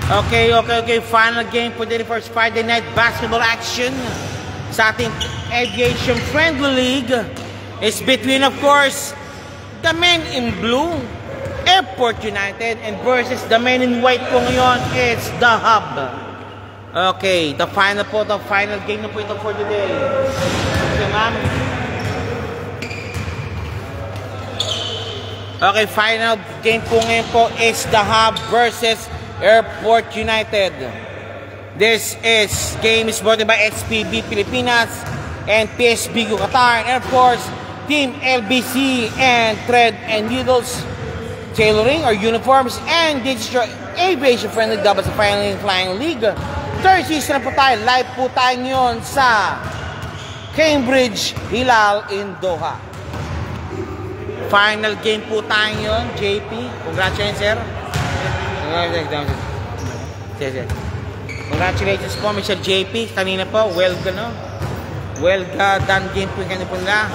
Okay. Final game for the first Friday night basketball action sa ating Aviation Friendly League is between, of course, the men in blue, Airport United, and versus the men in white po ngayon, it's the Hub. Okay, the final game na po ito for today. Okay, ma'am. Okay, final game po ngayon po is the Hub versus Airport United. This game is brought by XPB Pilipinas and PSBQ Qatar, and of course, Team LBC and Thread and Needles Tailoring or Uniforms and Digital Aviation Friendly Doubles Flying League. Third season na po tayo. Live po tayo ngayon sa Cambridge Hilal in Doha. Final game po tayo ngayon, JP. Congratulations, sir. Congratulations po, Mr. JP. Kanina po, well done game po kanina po nila.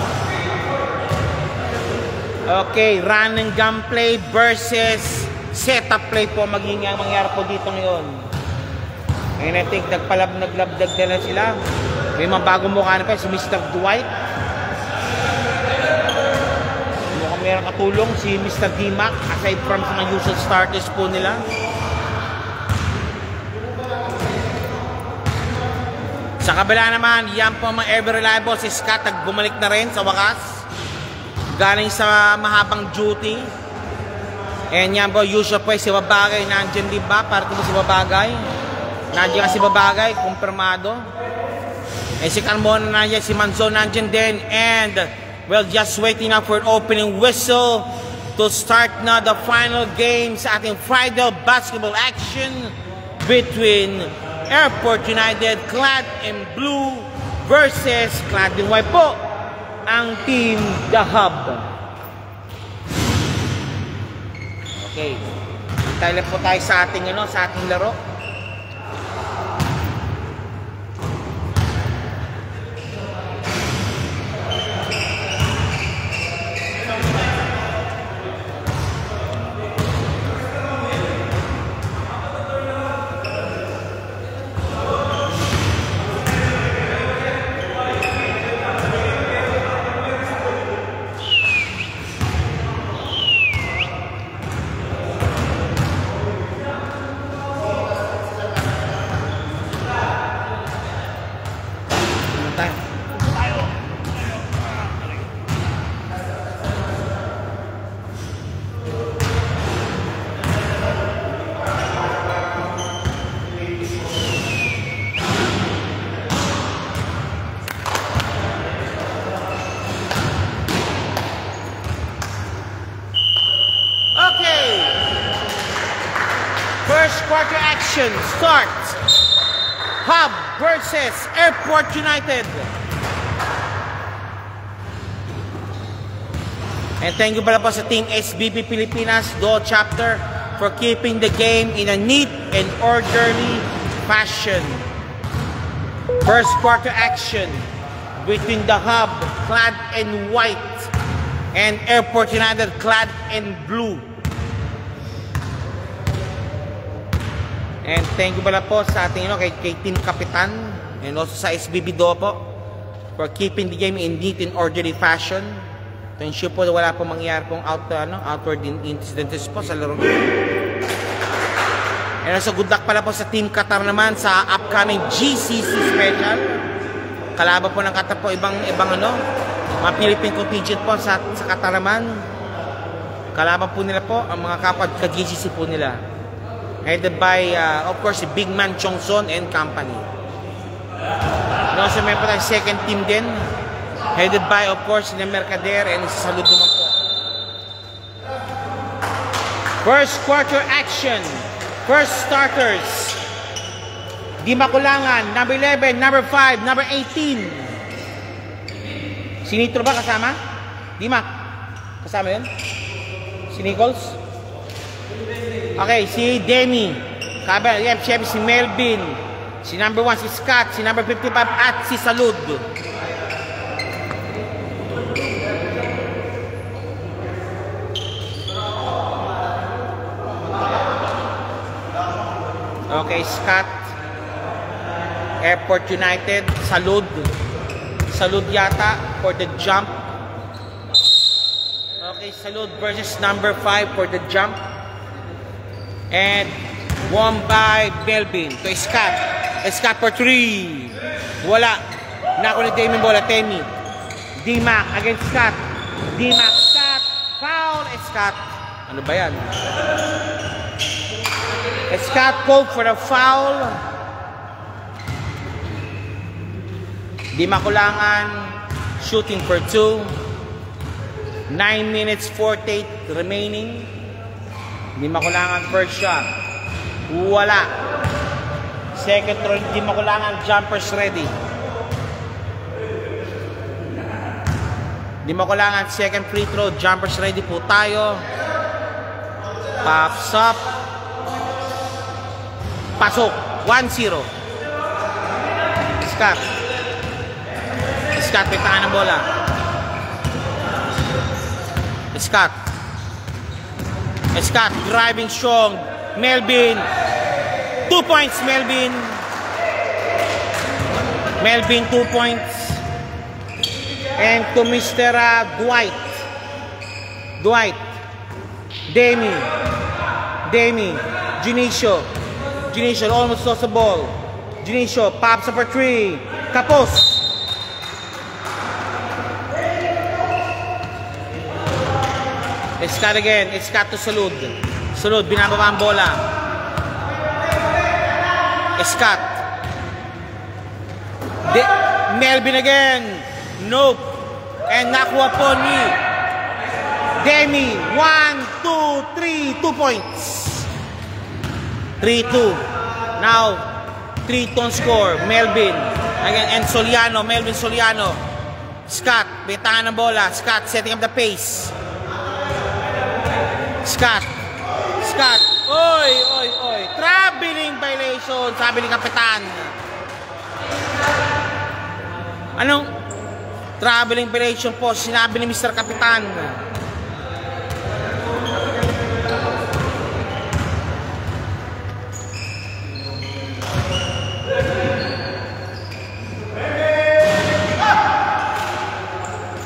Okay, run and gun play versus setup play po maging ang mangyari po dito ngayon. Ngayon I think naglabdag na sila. May mga bagong mukha na pa si Mr. Dwight. Mukhang mayroong katulong si Mr. D-Mac aside from sa mga usual starters po nila. Sa kabila naman, yan po mga ever reliable si Scott, bumalik na rin sa wakas. Galing sa mahabang duty. And yan po, usual po si Babagay. Nandiyan di ba? Para ito si Babagay. Nandiyan si Babagay, kumpirmado. And si Carmona nandiyan, si Manzo nandiyan din. And, well, just waiting now for an opening whistle to start na the final game sa ating Friday basketball action between Airport United, clad in blue versus clad in white po ang Team The Hub. Okay. Tayo po tayo sa ating laro. First quarter action starts. Hub versus Airport United. And thank you pala po sa Team SBP Pilipinas Do Chapter for keeping the game in a neat and orderly fashion. First quarter action between the Hub clad in white and Airport United clad in blue. And thank you pala po sa ating kay Team Kapitan and also sa SBB Do po for keeping the game in neat and orderly fashion. To ensure po wala po mangyayari pong outward incidents po sa laro. And also good luck pala po sa Team Qatar naman sa upcoming GCC special. Kalaban po ng Qatar po ibang mga Philippine contingent po sa Qatar naman. Kalaban po nila po ang mga kapwa ka-GCC po nila. Headed by, of course, si Big Man Chongson and company. And also, may po tayong second team din. Headed by, of course, si Mercader and si Salud naman po. First quarter action. First starters. Di makulangan. Number 11, number 5, number 18. Si Nitro ba kasama? Di Mac. Kasama yun? Si Nichols? Okay, si Demi. Siyempre si Melvin. Si number 1 si Scott. Si number 55 at si Salud. Okay, Scott. Airport United. Salud. Salud yata for the jump. Okay, Salud versus number 5 for the jump. And won by Melvin to Scott. Scott for 3. Wala. Nakuha ni Demi bola. Temi. D-Mac against Scott. D-Mac. Scott. Foul. Scott. Ano ba yan? Scott called for the foul. D-Mac kulangan. Shooting for 2. 9 minutes 48 remaining. D-Mac kulangan first shot. Wala. Second throw. D-Mac kulangan. Jumpers ready. D-Mac kulangan. Second free throw. Jumpers ready po tayo. Pops up. Pasok. 1-0. Scott. Scott, pitangan ng bola. Scott. Scott, driving strong. Melvin. 2 points, Melvin. Melvin, 2 points. And to Mr. Dwight. Dwight. Demi. Demi. Junicio. Junicio almost lost the ball. Junicio pops up for 3. Kapos. Scott again. Scott to Salud. Salud, binababa ang bola. Scott. Melvin again. Nope. And nakuha po ni Demi. 1, 2, 3. 2 points. 3-2. Now, 3-2 on score. Melvin. Again, and Soliano. Melvin Soliano. Scott. Bitangan ng bola. Scott setting up the pace. Scott. Scott. Oy, oy, oy. Traveling violation. Sabi ni Kapitan. Anong traveling violation po? Sinabi ni Mr. Kapitan.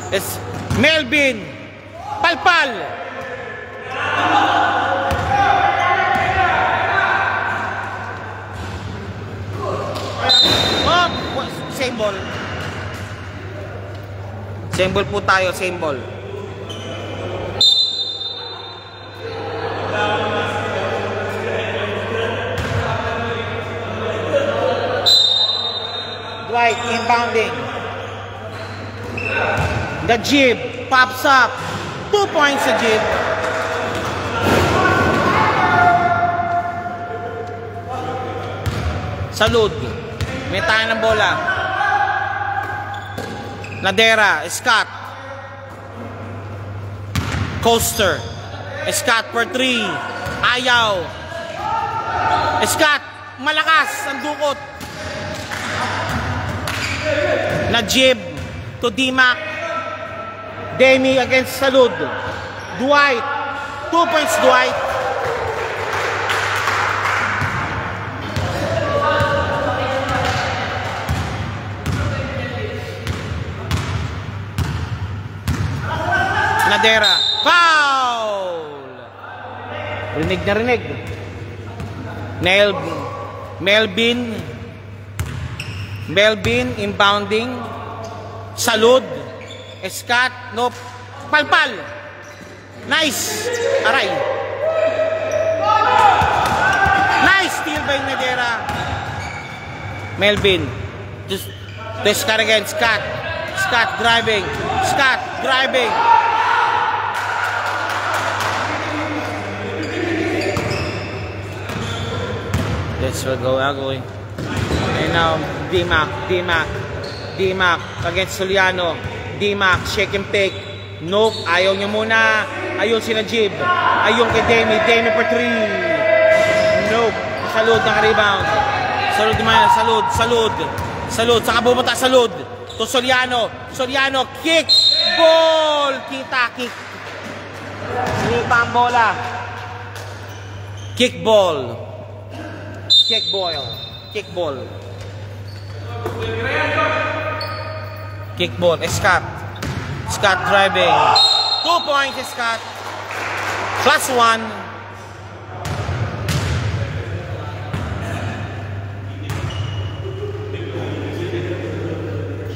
It's Melvin. Palpal. Oh, same ball. Same ball po tayo, same ball. Dwight inbounding. The jib pops up. 2 points the jib. Salud. May tayo ng bola. Ladera. Scott. Coaster. Scott for 3. Ayaw. Scott. Malakas ang dukot. Najib to D-Mac. Demi against Salud. Dwight. 2 points Dwight. Nadera. Foul! Rinig na rinig. Melvin. Melvin inbounding. Salud. Scott. Nope. Palpal. Nice. Aray. Nice steal by Nadera. Melvin. To Scott again. Scott. Scott driving. Scott driving. That's what go ugly. And now D-Mac against Soliano. D-Mac shake and take. Nope, ayaw niya muna. Ayun si Najib. Ayun kay Demi for 3. Nope. Salud ng rebound. Salud naman. Salud. Saka pumunta Salud. To Soliano. Soliano kick. Ball. Kita kick. Sinipa ang bola. Kick ball. Kickball. Kickball. Kickball. Scott. Scott driving. 2 points, Scott. +1.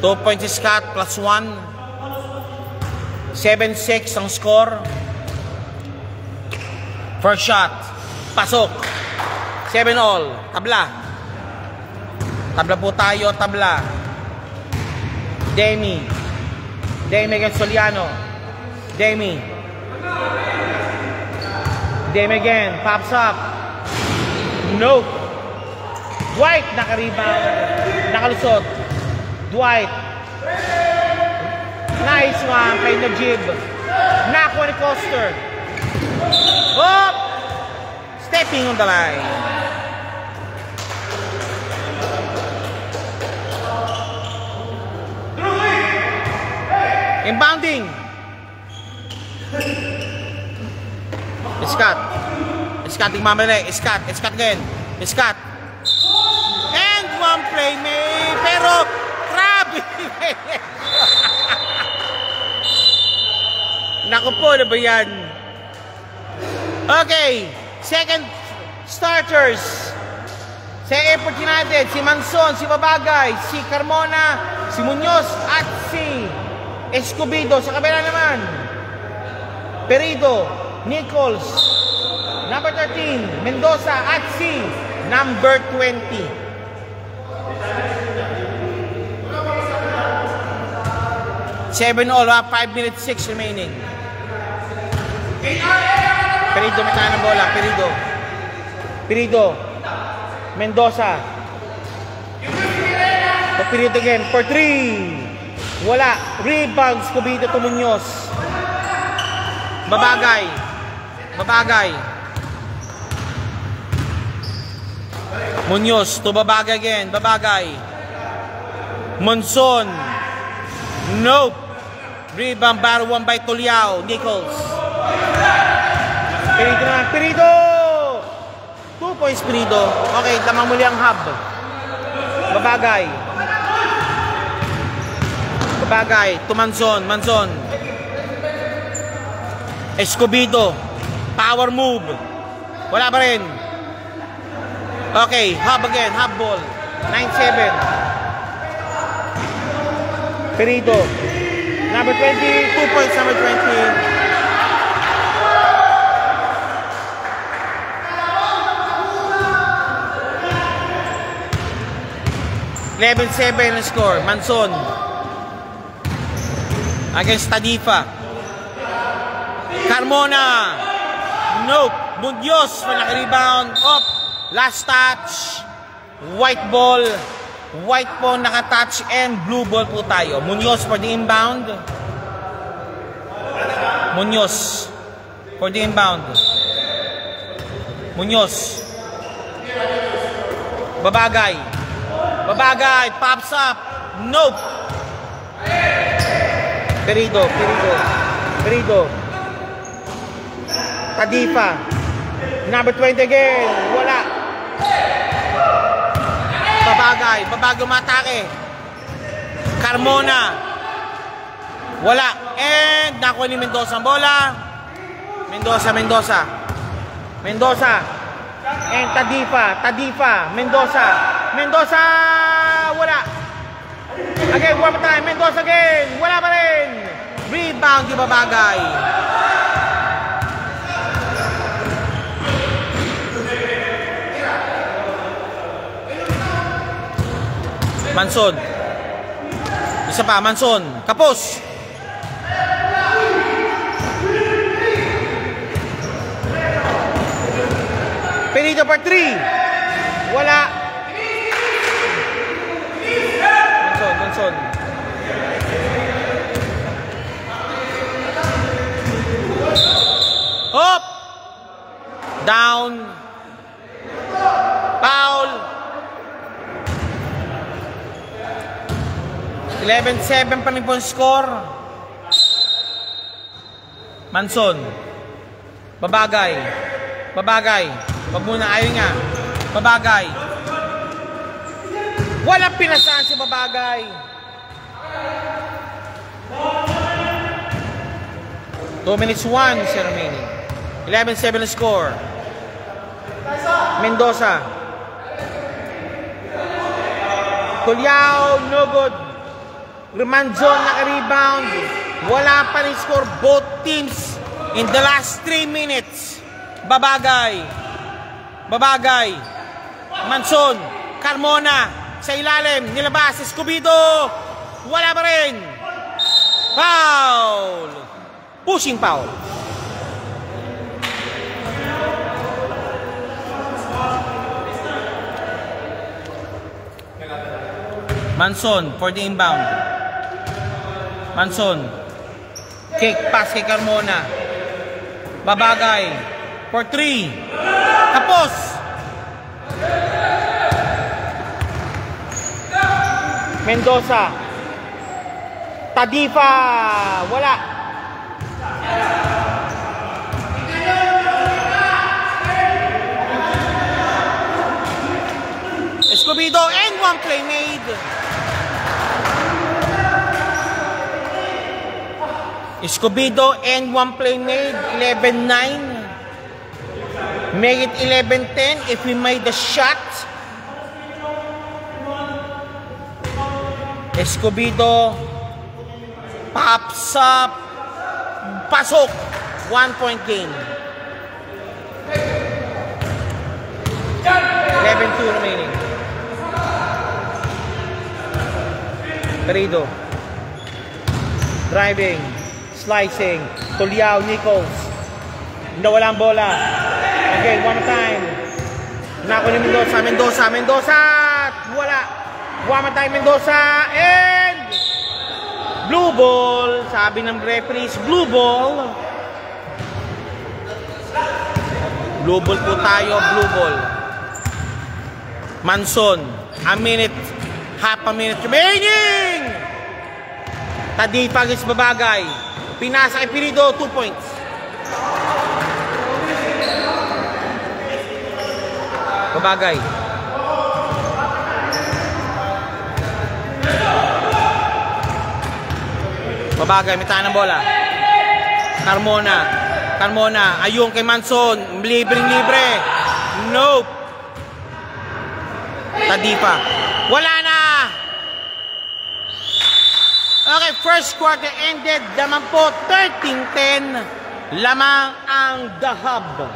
Two points si Scott, +1. 7-6 ang score. First shot. Pasok. 7-all. Tabla. Tabla po tayo, tabla. Demi. Demi against Soliano. Demi. Demi again. Pops up. Nope. Dwight naka-rebound. Nakalusot. Dwight. Nice one. Play Najib. Nakuha ni Coster. Oh! Stepping on the line. Inbounding. Scott. Scott nagmamali. Scott. Scott again. Scott. And one play may. Pero grabe. Naku po, ano ba yan? Okay. Second starters. Sa Airport United, si Manson, si Babagay, si Carmona, si Muñoz, at si Escobedo. Sa kabila naman, Perido, Nichols, number 13, Mendoza, at si number 20. Seven all, 5 minutes 6 remaining. Perido, may tayo ng bola. Perido. Perido. Mendoza. Perido again for 3. Wala. Rebound. Escobedo to Muñoz. Babagay. Babagay. Muñoz to Babagay again. Babagay. Monson. Nope. Rebound battle won by Tuliao. Nichols. Perido naman. Perido! 2 points Perido. Okay, tamang muli ang hub. Babagay. Babagay. To Manzon. Manzon. Escobedo. Power move. Wala pa rin. Okay, hub again. Hub ball. 9-7. Perido. Number 20. 2 points number 20. 11-7 ang score. Manson against Tadifa. Carmona. Nope. Muñoz na naka-rebound. Up. Last touch. White ball. White po naka-touch and blue ball po tayo. Muñoz for the inbound. Muñoz for the inbound. Muñoz. Babagay. Babagay, pops up. Nope. Perido, Perido. Perido. Tadifa. Number 20 again. Wala. Babagay. Babagay umatake. Carmona. Wala. And nakuha ni Mendoza ang bola. Mendoza, Mendoza. Mendoza. And Tadifa. Tadifa. Mendoza. Mendoza. Wala. Again, one more time. Mendoza again. Wala pa rin. Rebound di Babagay. Manson. Isa pa, Manson. Kapos. Perido for 3. Wala. Manson, Manson. Up. Down. Foul. 11-7 pa rin po ang score. Manson. Babagay. Babagay. Wag muna, ayaw nga. Babagay. Walang pinasaan si Babagay. 2 minutes 1 remaining. 11-7 score. Mendoza. Tulyao, no good. Manzon naka-rebound. Wala pa rin score. Both teams in the last 3 minutes. Babagay. Babagay. Manzon. Carmona. Sa ilalim. Nilabas. Escobedo. Wala pa rin. Foul. Pushing foul. Manzon for the inbound. Manzon. Kick pass kay Carmona. Babagay for 3. Tapos. Mendoza. Tadifa. Wala. Escobedo and 1 play made. Escobedo and 1 play made. 11-9. Make it 11-10 if we made the shot. Escobedo pops up. Pasok. 1 point game. 11-2 remaining. Perido. Driving. Slicing. Tulyao, Nichols. Nawala ang bola. Okay, one more time. Nako ni Mendoza. Mendoza. Mendoza. Wala. One more time, Mendoza. And blue ball. Sabi ng referees, blue ball. Blue ball po tayo. Blue ball. Manzon. A minute. Half a minute remaining. Tadifa against Babagay. Pinasa kay Perido. 2 points. Babagay. Babagay, may tahan ng bola. Carmona. Carmona. Ayun kay Manzon. Libreng-libre. Nope. Tadifa. Wala na. Okay, first quarter ended. Lamang po 13-10. Lamang ang The Hub.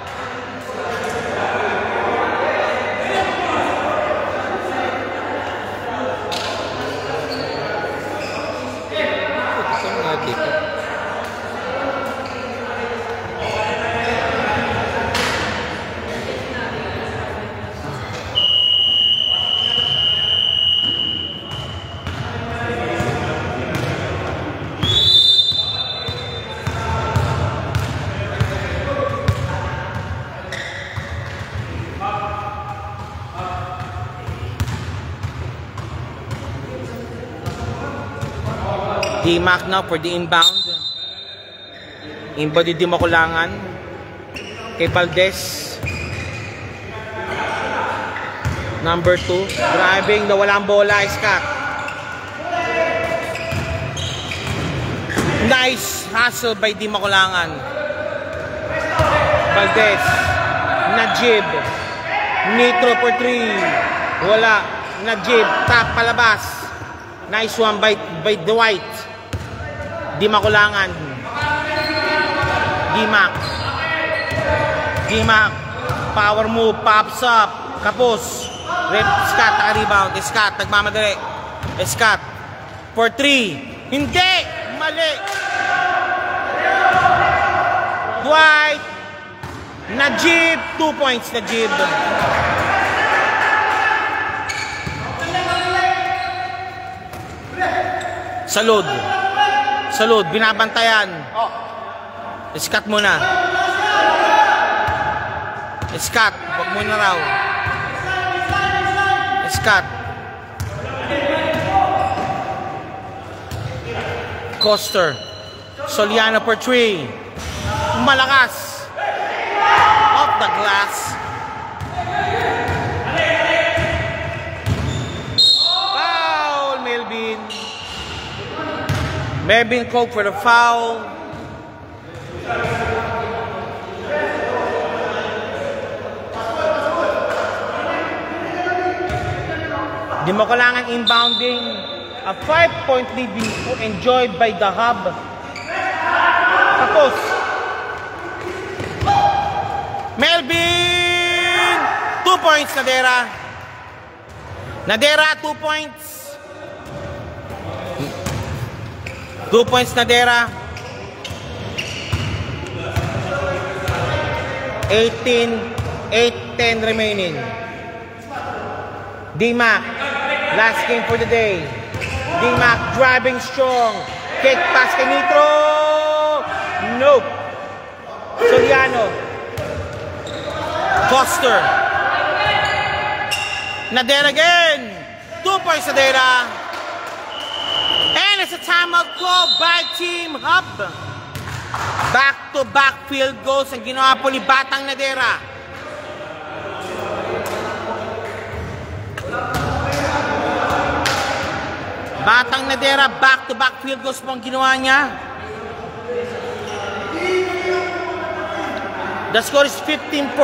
D-Mac now for the inbound. Inbound di makulangan. Kay Valdez. Number 2. Driving. Nawala ang bola. Scott. Nice hustle by di makulangan. Valdez. Najib. Nitro for 3. Wala. Najib. Tap palabas. Nice one by Dwight. Di makulangan. D-Mac. D-Mac. Power move. Pops up. Kapos. Scott naka-rebound. Scott nagmamadali. Scott. For 3. Hindi. Mali. Dwight. Najib. 2 points. Najib. Salud. Salud, binabantayan. Scott muna. Scott, wag muna raw. Scott. Coster. Soliano for 3. Malakas. Off the glass. Melvin called for the foul. Di mo kailangan inbounding. A 5-point lead enjoyed by the Hub. Tapos, Melvin! 2 points, Nadera. Nadera, 2 points. 2 points, Nadera. 8-10 remaining. D-Mac, last game for the day. D-Mac driving strong. Kick pass kay Nitro. Nope. Soriano. Foster. Nadera again. 2 points, Nadera. And it's a timeout call by Team Hub. Back-to-back field goals ang ginawa po ni Batang Nadera. Batang Nadera, back-to-back field goals po ang ginawa niya. The score is 15-14.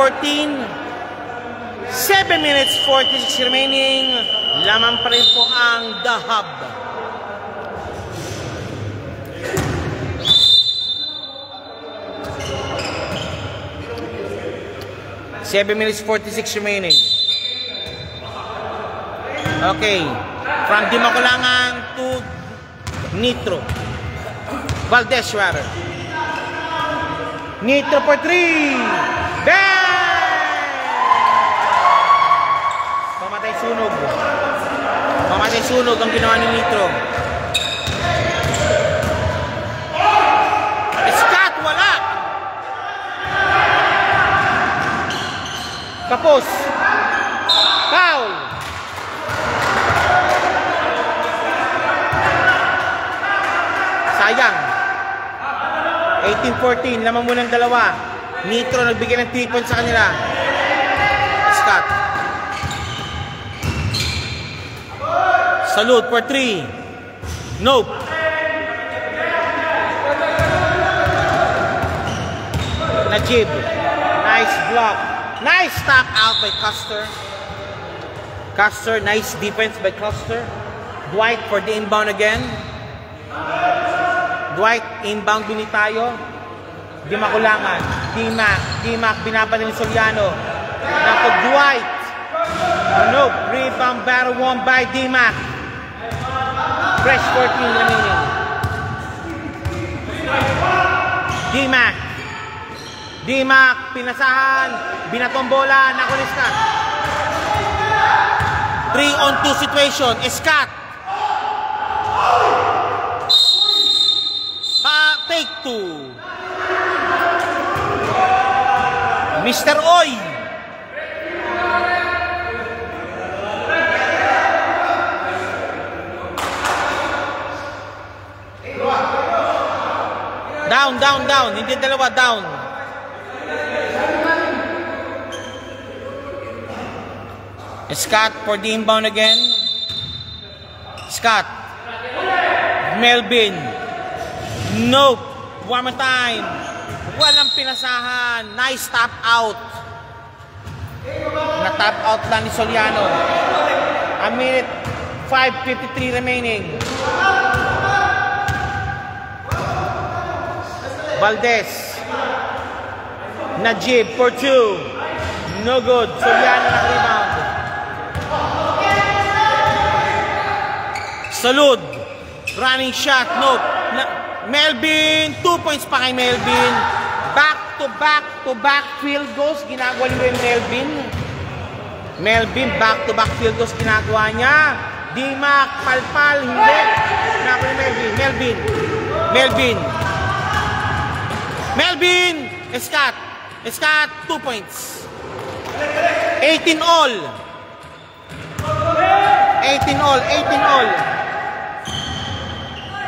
7 minutes 46 remaining. Laman pa rin po ang The Hub. Seven minutes 46 remaining. Okay. From Di Makulangan to Nitro. Valdez rather. Nitro for 3. Bang! Pamatay sunog. Pamatay sunog ang ginawa ni Nitro. Scott, wala! Kapos. Foul. Sayang. 18-14. Lamang mo ng dalawa. Nitro nagbigay ng 3 points sa kanila. Scott. Salute for 3. Nope. Najib. Nice block. Nice stop out by Custer. Custer, nice defense by Custer. Dwight for the inbound again. Dwight, inbound din tayo. Di Makulangan. D-Mac, binabalik ni Soriano. Naku, Dwight. Nope, rebound battle won by D-Mac. Fresh 14 remaining. D-Mac, pinasahan. Binatong bola, nakulis ka. 3-on-2 situation. Scott. Take 2. Mr. Oy. Down. Hindi dalawa, down. Scott for the inbound again. Scott. Melvin. Nope. One more time. Walang pinasahan. Nice tap out. Na-tap out lang ni Soriano. A minute 5:53 remaining. Valdez. Najib for 2. No good. Soriano na rebound. Salud. Running shot. Nope. Melvin, 2 points pa kay Melvin. Back-to-back field goals. Ginagawa ni Melvin. Melvin, back-to-back field goals ginagawa niya. D-Mac, palpal, hindi. Ginagawa ni Melvin. Scott, 2 points. 18 all. 18 all.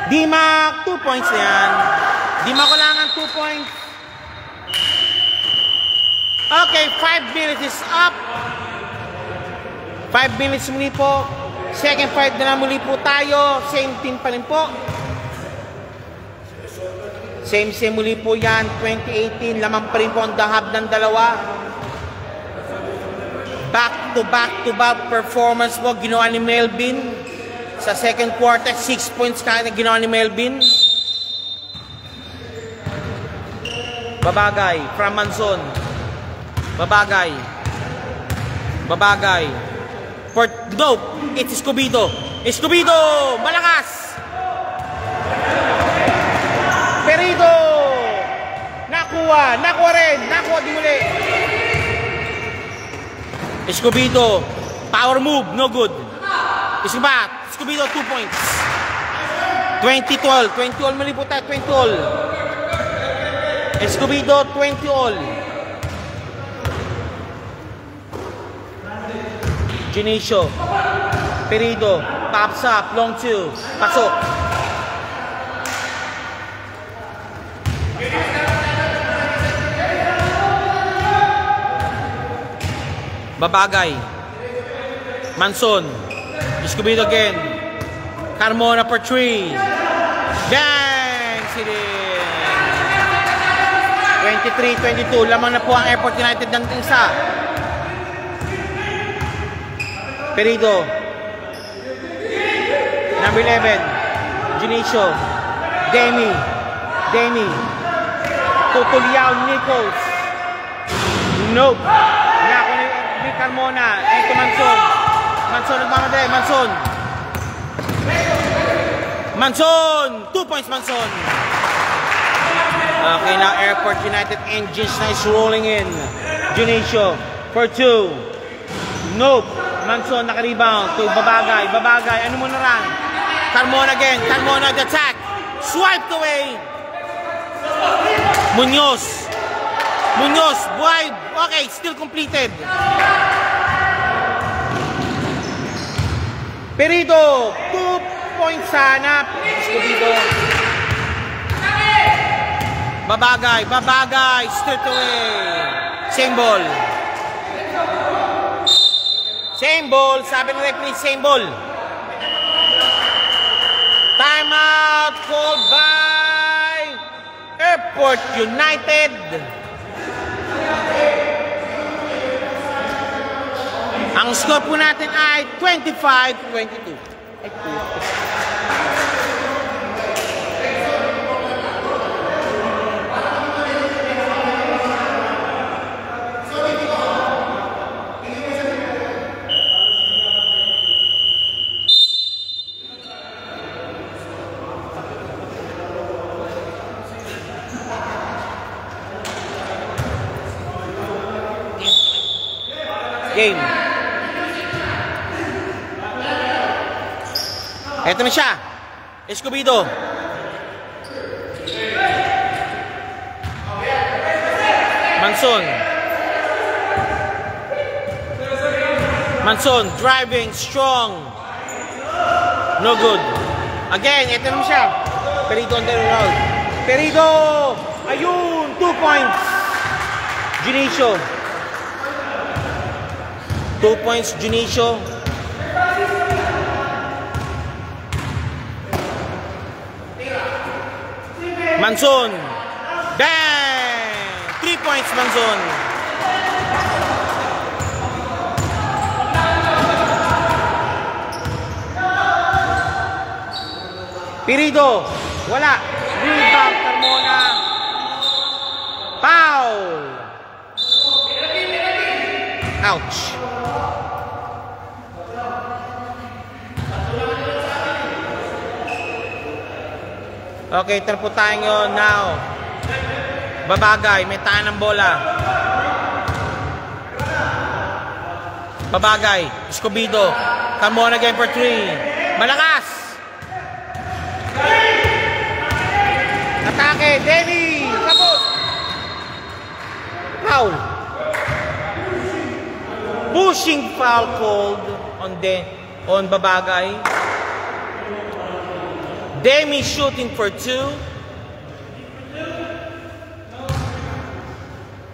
D-Mac, 2 points na yan. Di Makulangan 2 points. Okay, 5 minutes is up. 5 minutes muli po. Second 5 na lang muli po tayo. Same team pa rin po. Same muli po yan, 2018, lamang pa rin po ang dahab ng dalawa. Back-to-back performance po ginawa ni Melvin. Sa second quarter, 6 points kaya ginawa ni Melvin. Babagay, from Manson. Babagay. No, it's Escobedo. Malakas! Perido! Nakuha di muli. Escobedo, power move, no good. Escobedo, 2 points. 20-all mali po tayo, 20-all. Escobedo, 20-all. Junicio, Perido, pops up, long 2, pasok. Babagay, Manson, Escobedo again, Carmona for 3, bang! Sili 23-22, lamang na po ang Airport United ng isa. Perido, number 11, Junicio, Demi, Tutuliao, Nichols, nope. Carmona, ito Manson nagmamadali, Manson, 2 points Manson. Okay, now Airport United engines nice rolling in. Junicio for 2, nope. Manson naka-rebound to Babagay, ano mo na lang. Carmona again, the attack, swiped away. Munoz, wide, okay, still completed. Perido, 2 points sana. Escobedo. Babagay, straight away. Same ball, sabi ng referee, same ball. Timeout called by Airport United. Ang score po natin ay 25-22. Game. Eto na siya. Escobedo. Manson driving strong. No good. Again, eto na siya. Perido on the road. Perido. Ayun, 2 points. Junicio. 2 points, Junicio. Manson. Bang! 3 points, Manson. Perido. Wala. Rebound, Carmona. Foul. Ouch. Okay, tara po tayo ngayon now. Babagay, may taan ng bola. Babagay, Escobedo. Carmona again for 3. Malakas! Atake, Denny! Kapos! Foul! Pushing foul called on Babagay. Demi shooting for 2.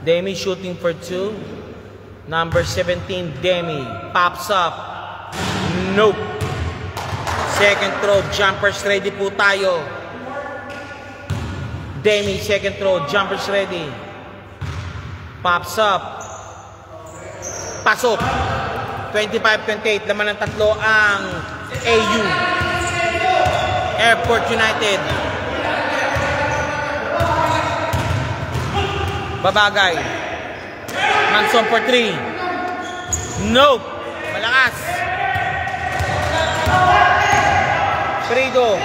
Demi shooting for 2. Number 17, Demi. Pops up. Nope. Second throw. Jumpers ready po tayo. Demi, second throw. Jumpers ready. Pops up. Pasok. 25-28. Laman ng tatlo ang AU. Airport United. Babagay. Manson for 3. Nope. Malakas. Perido.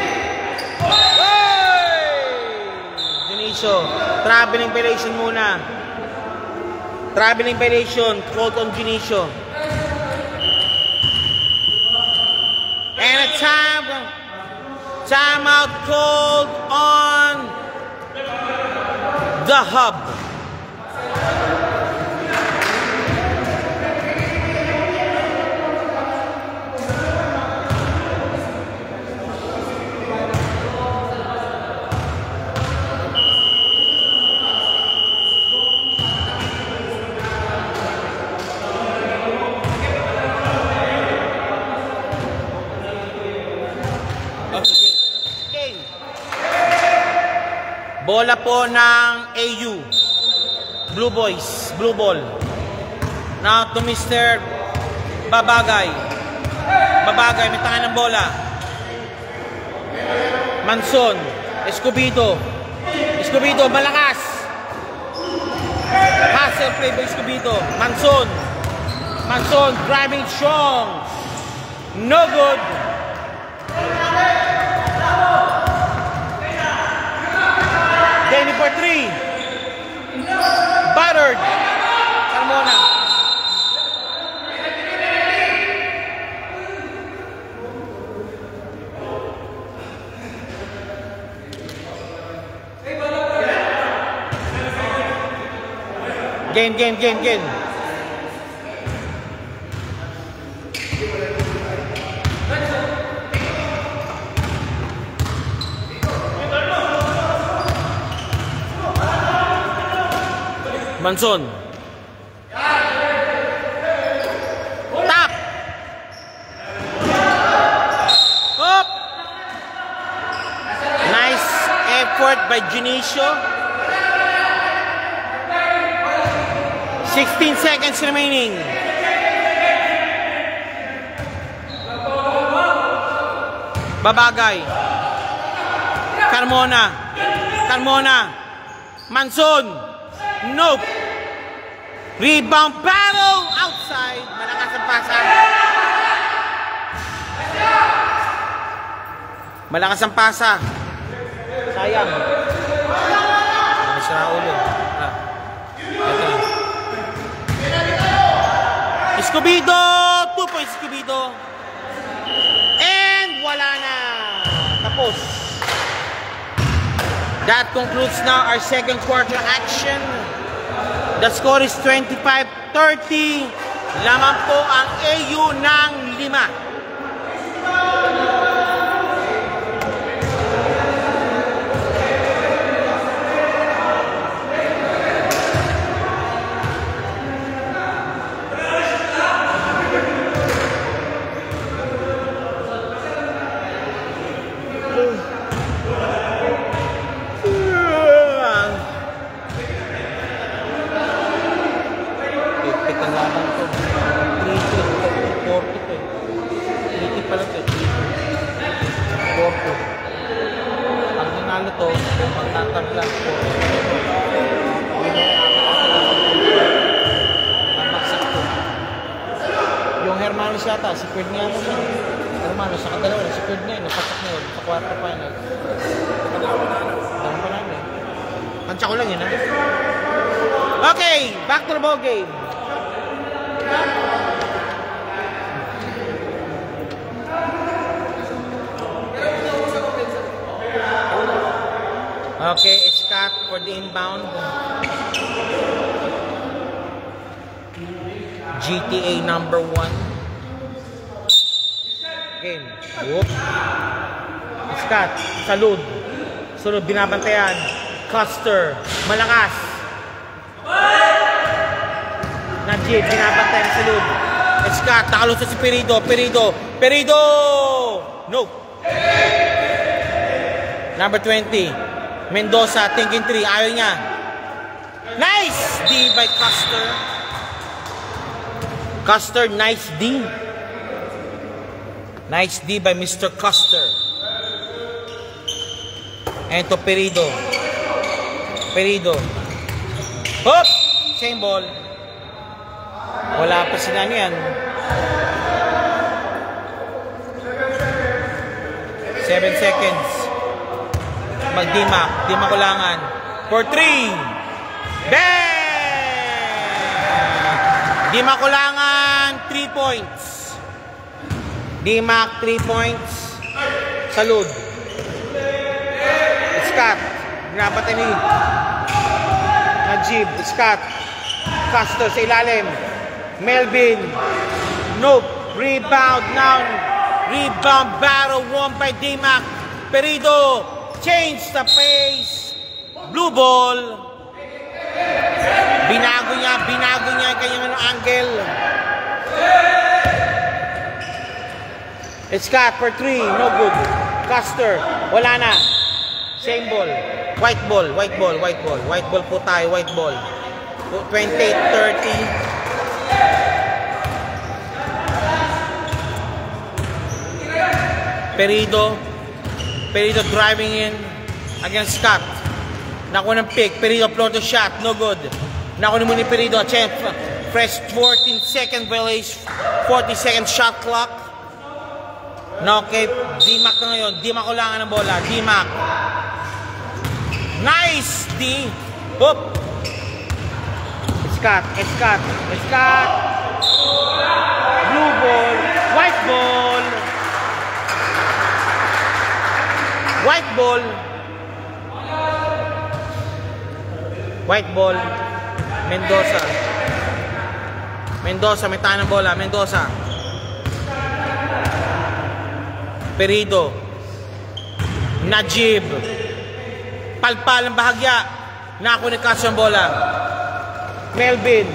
Dionisio. Traveling violation muna. Traveling violation. Called on Dionisio. And a timeout called on the Hub. Bola po ng AU. Blue Boys. Blue Ball. Now to Mr. Babagay. Babagay. May tangan ng bola. Manson. Escobedo. Escobedo. Malakas. Hustle play by Escobedo. Manson. Manson. Driving strong. No good. Demi for 3. Battered. Carmona. Game. Manson. Tap. Up. Nice effort by Dionisio. 16 seconds remaining. Babagay. Carmona. Manson. Nope. Rebound battle outside. Malakas ang pasa. Malakas ang pasa. Sayang. Masira ulo. Ito. Escobedo. 2 points Escobedo. And wala na. Tapos. That concludes now our second quarter action. The score is 25-30. Lamang po ang AU ng 5. Yung Hermanos yata, si Ferd niya ako siya. Hermanos, sa kadalawa na, si Ferd niya, napasak na yun, sa quarter final. Dami pa namin. Pansya ko lang yun, ha? Okay, back to the ball game. Okay, it's cut for the inbound. GTA number 1. Game. Whoop. Scott. Salud. Sunod, binabantayan. Custer. Malakas. Najib, binabantayan. Salud. Scott. Nakalusot si Perido. Perido! Nope. Number 20. Mendoza, thinking 3. Ayaw niya. Nice D by Custer. Custer, nice D. Nice D by Mr. Custer. And to Perido. Perido. Hop! Same ball. Wala pa sila niyan. 7 seconds. Mag-dimak. Dimak kulangan. For 3. Bang! Dimak kulangan. 3 points. Dimak 3 points. Salud. Scott. Ginapatay ni Najib. Scott. Custer sa ilalim. Melvin. Nope. Rebound now. Rebound battle won by Dimak. Perido. Change the pace. Blue ball. Binago niya yung kanyang angle. Scott for 3. No good. Custer. Wala na. Same ball. White ball. White ball. White ball. White ball po tayo. White ball. 28-30. Perido. Perido driving in against Scott. Nakuha ng pick. Perido floor to shot. No good. Nakuha mo ni Perido. Fresh 14-second violation. 40-second shot clock. No, okay. Dimak na ngayon. Dimak kulangan ng bola. Dimak. Nice D. Hoop. Scott. Scott. Scott. Blue ball. White ball. White ball. White ball. Mendoza. Mendoza. May tayo ng bola. Mendoza. Perido. Najib. Palpal ang bahagya. Nakunik-catch ang bola. Melvin.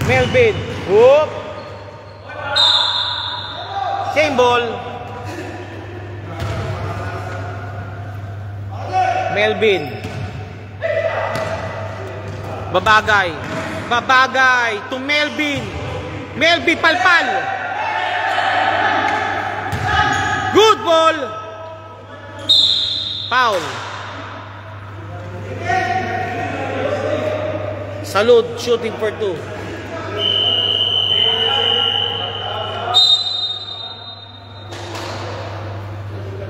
Melvin. Whoop. Same ball. Melvin. Babagay. Babagay to Melvin. Melvin palpal. Good ball. Foul. Salud shooting for 2.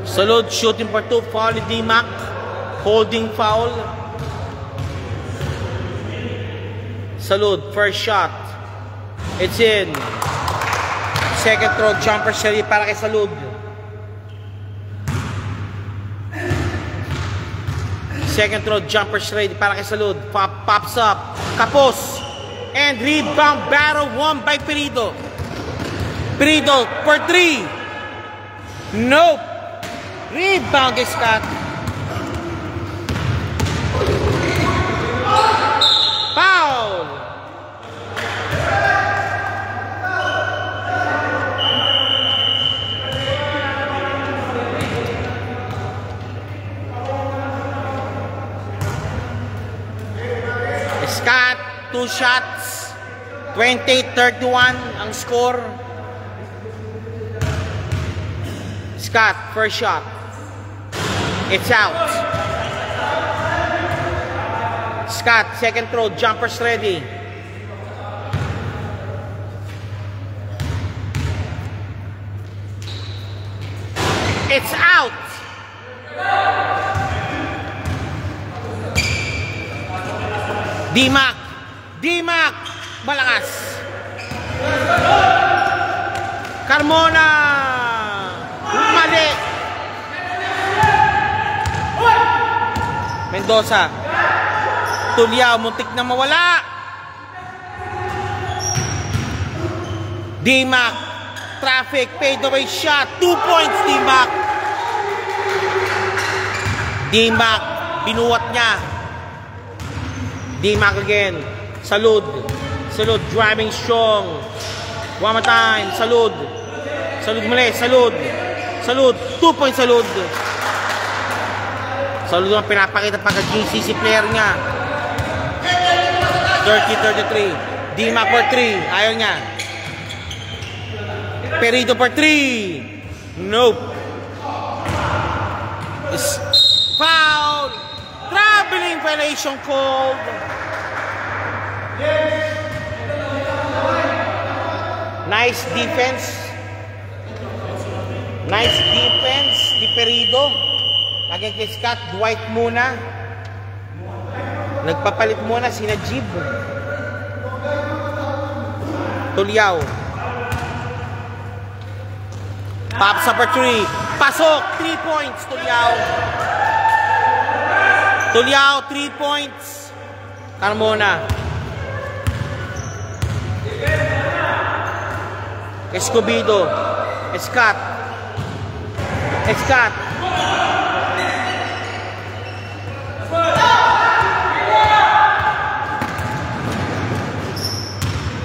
Salud shooting for 2. Foul Dimak. Holding foul. Salud first shot. It's in. Second throw jumper shot para kay Salud. Second throw jumper straight para kay Salud. Pops up. Kapos. And rebound battle won by Perido. Perido for 3. Nope. Rebound is Scott. Foul. Scott, 2 shots. 28-31 ang score. Scott, first shot. It's out. Scott, second throw, jumpers ready. It's out. Dimak. Dimak. Malakas. Carmona. Mali. Mendoza. Tuliao, muntik na mawala. Dimak. Traffic, fadeaway shot. 2 points, Dimak. Dimak. Binuwat niya. Dimak again. Salud. Salud driving strong. One more time. Salud. Salud muli. Salud. Salud. 2 points Salud. Salud ang pinapakita pagka-GCC player niya. 30-33. D-Mac for 3. Ayaw niya. Perito for 3. Nope. Foul. Traveling violation called. Nice defense. Nice defense. Di Perido. Lagay kay Scott. Dwight muna. Nagpapalit muna si Najib. Tuliao. Pops up for 3. Pasok. 3 points. Tuliao. Tuliao. 3 points. Carmona. Escobedo. Scott. Scott.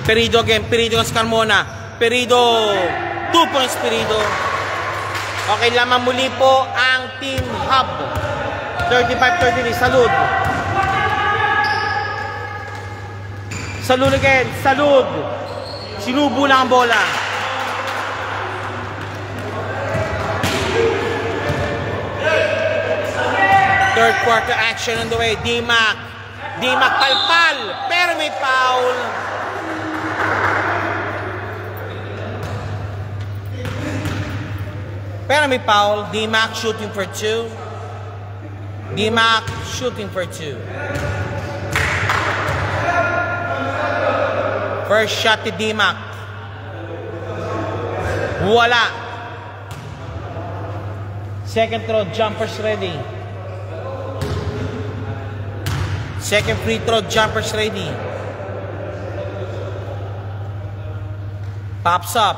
Perido again. Perido ng Carmona. Perido. 2 points Perido. Okay, lamang muli po ang Team Hub. 35-33. Salud. Salud again. Salud. Sinubo lang ang bola. Third quarter action on the way. D-Mac. D-Mac palpal. Pero may foul. Pero may foul. D-Mac shooting for 2. D-Mac shooting for 2. First shot to D-Mac. Wala. Second throw, jumpers ready. Second free throw, jumpers ready. Pops up.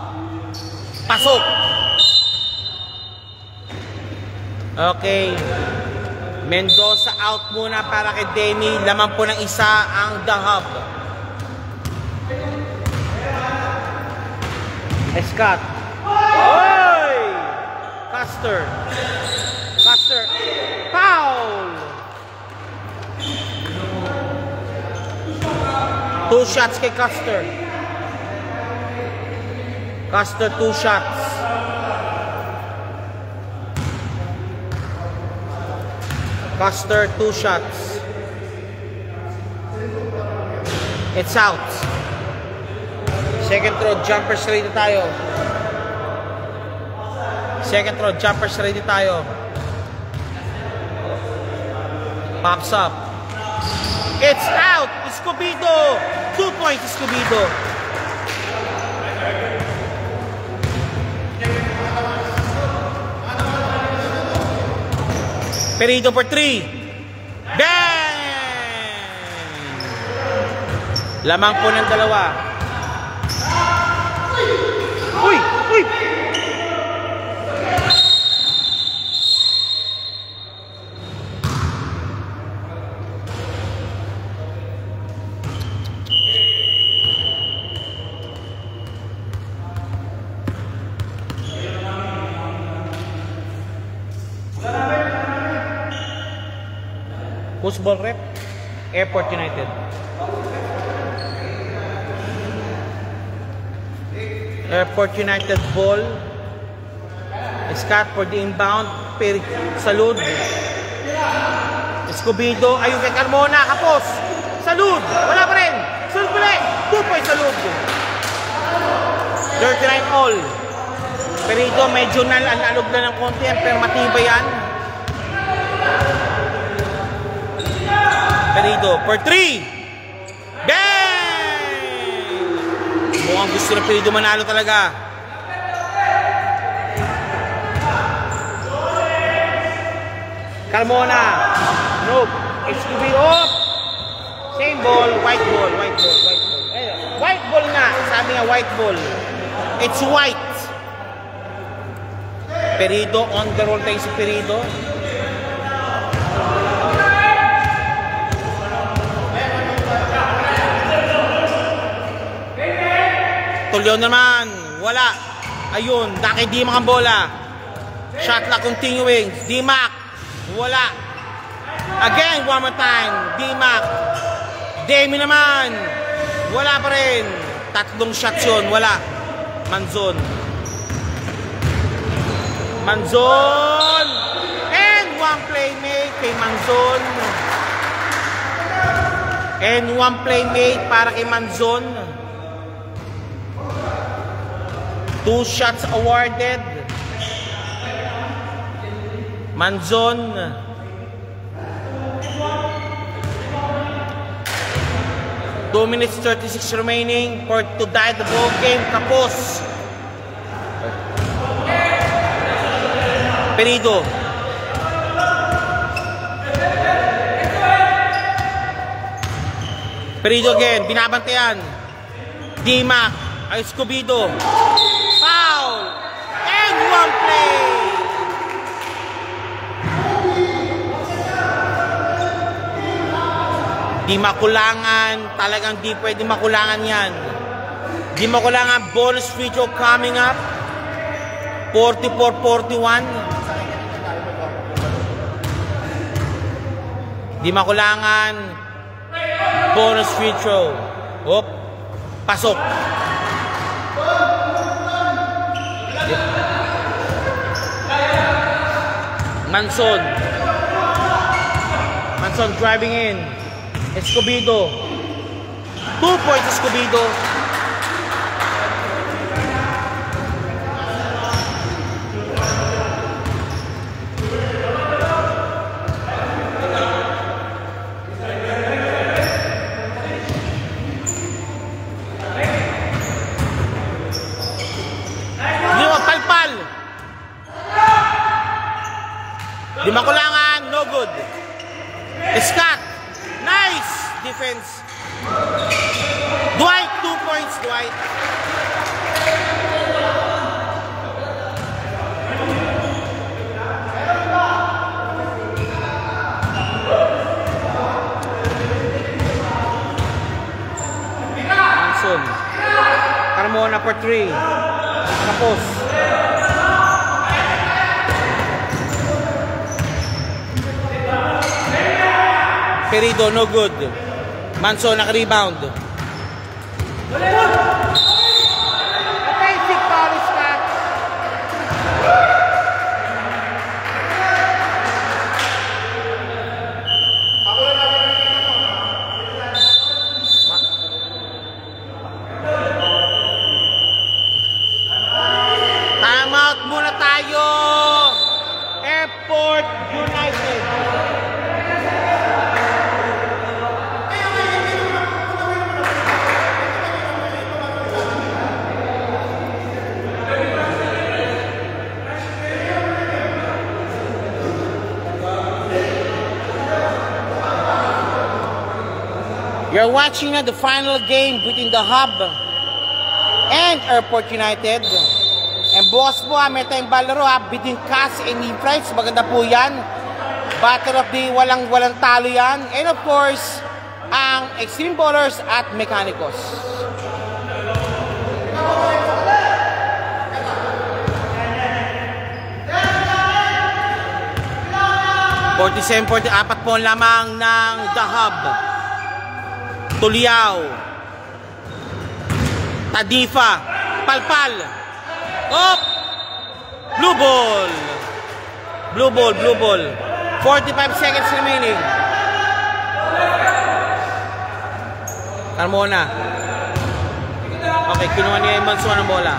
Pasok. Okay. Mendoza out muna para kay Demi. Laman po ng isa ang The Hub. Scott. Oy! Custer. Custer. Foul! 2 shots kay Custer. Custer 2 shots. Custer 2 shots. It's out. Second throw, jumpers ready tayo. Second throw, jumpers ready tayo. Pops up. It's out. Escobedo. 2 points, Escobedo. Perido for 3. Bang! Lamang po ng dalawa. Uy! Uy! Who's ball rep? Airport United. Airport United ball. Scott for the inbound. Salud. Escobedo. Ayun kay Carmona. Kapos. Salud. Wala pa rin. Salud pa rin. 2 points Salud. 39 all. Perido medyo nalalog na ng konti. Pero matibay yan. Perido for 3. Bang! Mukhang gusto na Perido manalo talaga. Carmona. Nope. Escobedo. Same ball. White ball. White ball. White ball. White ball nga. Sabi nga white ball. It's white. Perido. On the roll tayo si Perido. Tulyo naman. Wala. Ayun. Daki D-Mac ang bola. Shot clock continuing. D-Mac. Wala. Again, one more time. D-Mac. Demi naman. Wala pa rin. Tatlong shots yun. Wala. Manzon. Manzon. And one playmate kay Manzon. And one playmate para kay Manzon. 2 shots awarded. Manzon. Two minutes 36 remaining for to die the ball game. Kapos. Perido. Perido again. Binabantayan. D-Mac. Escobedo. Foul. And one play. Di makulangan, talagang di pwede makulangan yan. Di makulangan, bonus free throw coming up. 44-41. Di makulangan, bonus free throw. Hop, pasok. Manzon. Manzon driving in. Escobedo. 2 points Escobedo. Palpal. Di makulangan, no good. Scott. Nice defense. Dwight, 2 points, Dwight. Manson. Carmona for 3. Tapos. Perido, no good. Manson naka-rebound. Basic foul is back. Time out muna tayo. Airport United. You're watching the final game between the Hub and Airport United. And bukas po, may tayong balaro between Cass and Nifrites. Maganda po yan. Battle of the walang talo yan. And of course, ang Extreme Ballers at Mechanicos. Apat po lamang ng The Hub. Tuliao. Tadifa. Palpal. Op! Blue ball. Blue ball, blue ball. 45 seconds remaining. Carmona. Okay, kinuha niya yung Manson ang bola.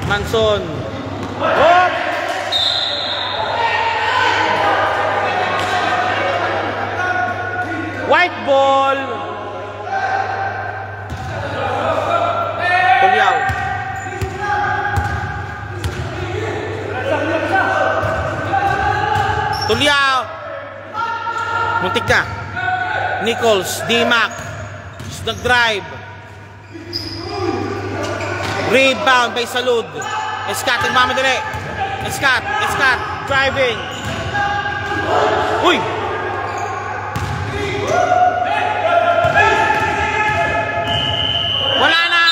Manson. Op! White ball. Tuliao. Tuliao. Muntik na. Nichols. D-Mac. Nag-drive. Rebound by Salud. Scott nagmamadali. Scott. Driving. Uy! Wala na!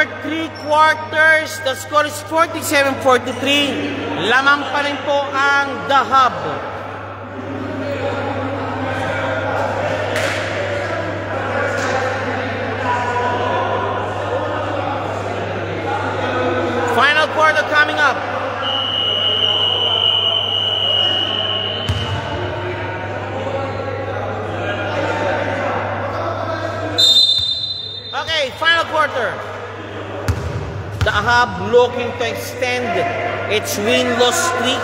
After 3 quarters, the score is 47-43. Lamang pa rin po ang The Hub. Final quarter coming up. Okay, final quarter. The Hub looking to extend its win-loss streak,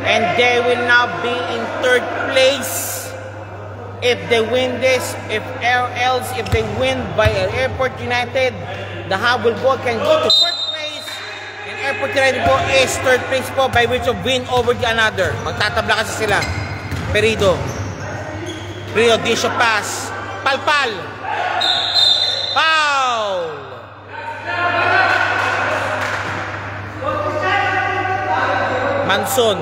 and they will now be in 3rd place if they win this. If they win by Airport United, the Hub can go to 4th place, and Airport United po is 3rd place po by which of win over the another. Magtatabla kasi sila. Perido, Disho pass, Palpal, foul. Manson,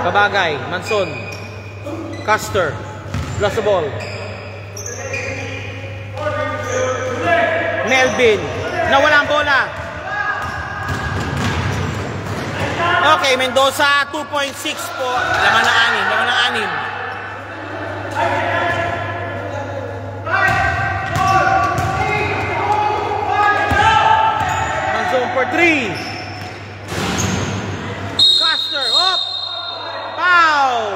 Kabagay, Manson, Custer, lost the ball. Melvin, nawala ang bola. Okay, Mendoza, 2.6 po. Laman ng anim. Manson for 3. Custer, up. Foul.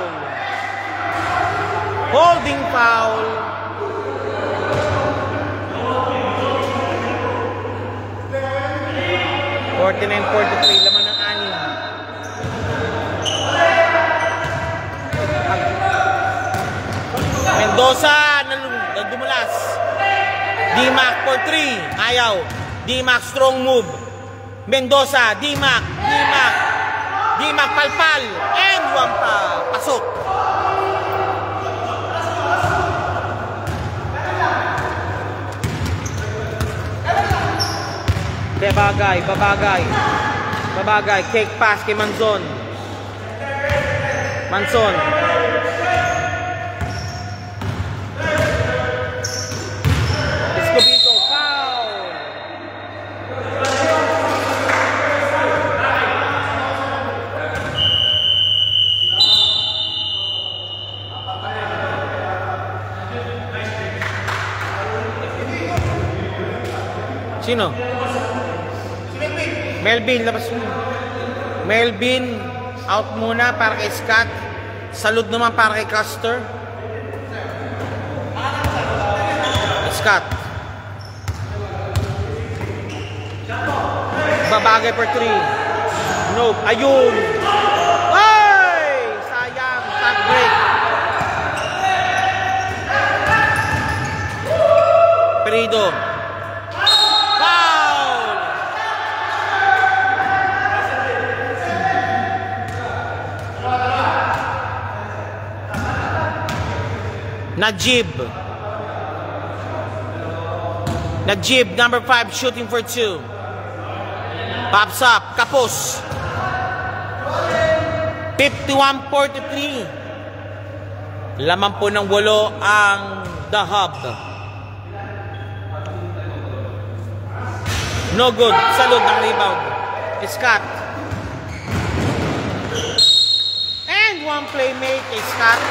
Holding foul. (49-43), laman ng anim. Mendoza, nagdumulas. D-Mac for 3. Ayaw. D-Mac, strong move. Mendoza, D-Mac, Palpal. And one pa. Pasok. Babagay. Cake pass kay Manson. Escobedo, foul. Sino? Melvin, labas mo. Melvin, out muna para kay Scott. Salud naman para kay Custer. Scott. Babagay for 3. Nope. Ayun. Ay! Sayang. Shot break. Perido. Najib, number 5, shooting for 2. Pops up, Kapos. 51-43. Laman po ng 8 ang The Hub. No good. Salud ng rebound. Scott. And one playmate is Scott.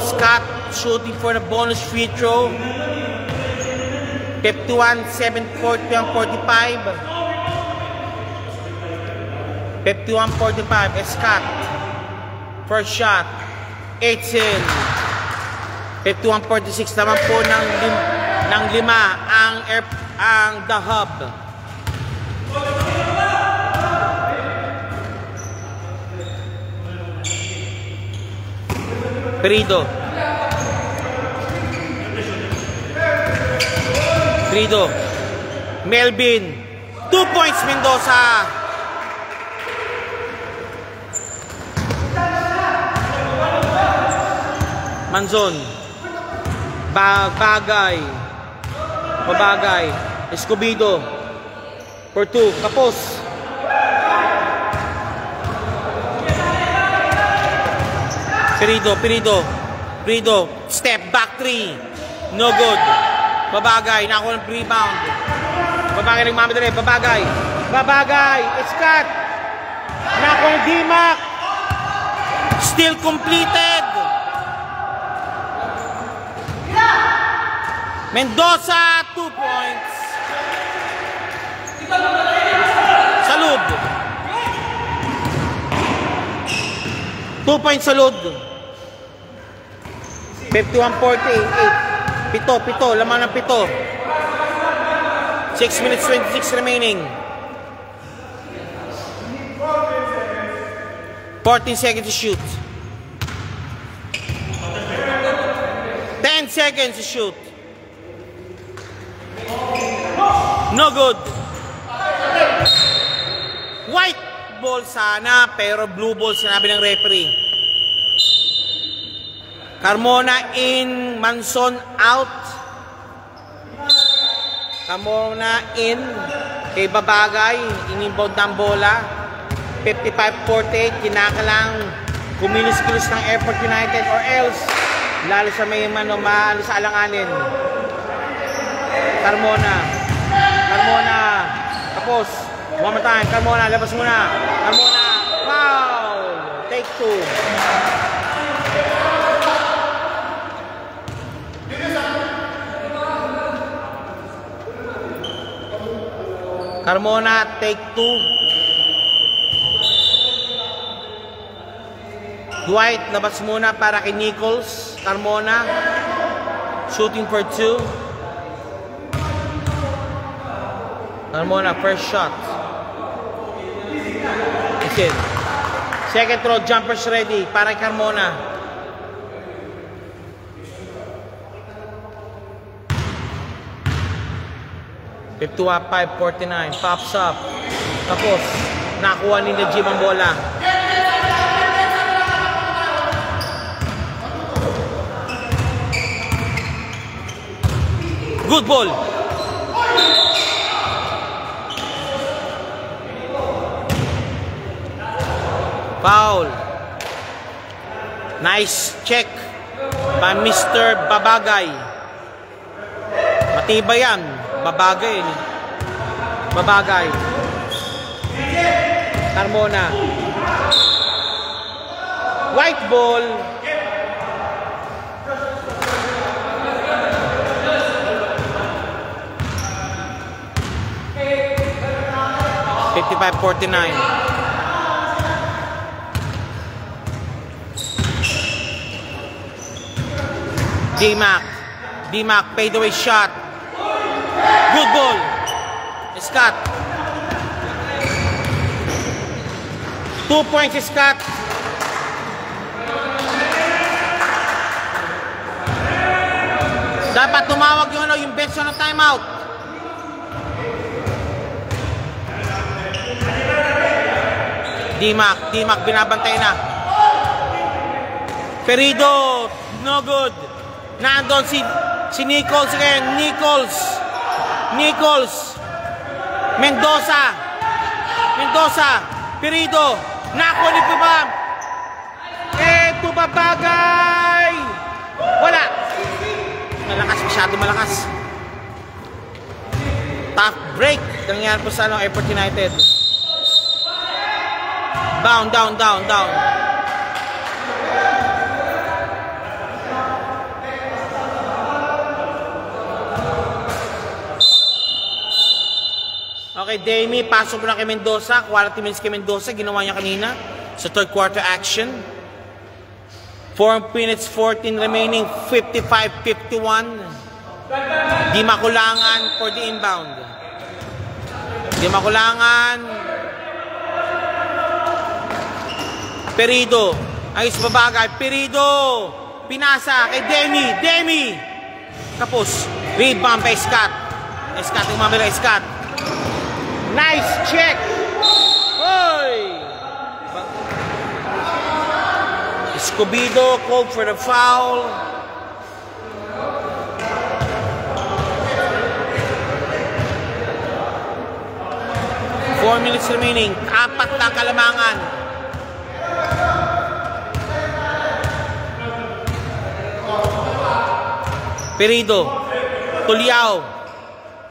Scott shooting for the bonus free throw. 51-45. 51-45. Scott. First shot. 8-in. 51-46 naman po ng 5 ang The Hub. Perido. Melvin. 2 points Mendoza. Manzon. Bagay. Babagay. Escobedo. For 2. Kapos. Perido. Step back 3. No good. Babagay. Nakuha ng rebound. Babagay ng mamadali. Babagay. Scott. Nakuha ng D-Mac. Still completed. Mendoza, 2 points. Salud. 2 points Salud. 51-48. Pito. Lamang ng 7. 6 minutes 26 remaining. 14 seconds to shoot. 10 seconds to shoot. No good. White ball sana, pero blue ball sinabi ng referee. Carmona in, Manson out. Carmona in, kay Babagay, in-inbound ng bola. 55-48, kinakalang kumilos-kilos ng Effort United or else, lalo sa may maano sa alanganin. Carmona. Tapos. One more time. Carmona. Labas muna. Carmona. Foul. Take 2. Carmona. Take 2. Dwight. Labas muna para kay Nichols. Carmona. Shooting for 2. Carmona, first shot. It's in. Second throw, jumpers ready para Carmona. Up 5-49, pops up. Tapos, nakuha ni Najib ang bola. Good ball. Foul. Nice check by Mr. Babagay. Matibay yan. Babagay. Carmona. White ball. (55-49). D-Mac, fade away shot. Good ball. Scott. 2 points, Scott. Dapat tumawag yung bench na timeout. D-Mac, binabantay na. Perido, no good. Nandun si Nichols again. Nichols. Mendoza. Perido. Nakuha ni Pubam. Babagay. Wala. Masyado malakas. Tough break. Nangyari po sa Effort United. Down. Okay, Demi, pasok mo na kay Mendoza. 40 minutes kay Mendoza. Ginawa niya kanina sa third quarter action. 4 minutes 14 remaining. 55-51. Di makulangan for the inbound. Perido. Ayos Babagay. Perido. Pinasa kay Demi. Tapos, rebound by Scott. Scott yung mamila. Nice check. Oy! Escobedo called for the foul. 4 minutes remaining. 4 na kalamangan. Perido. Tuliao.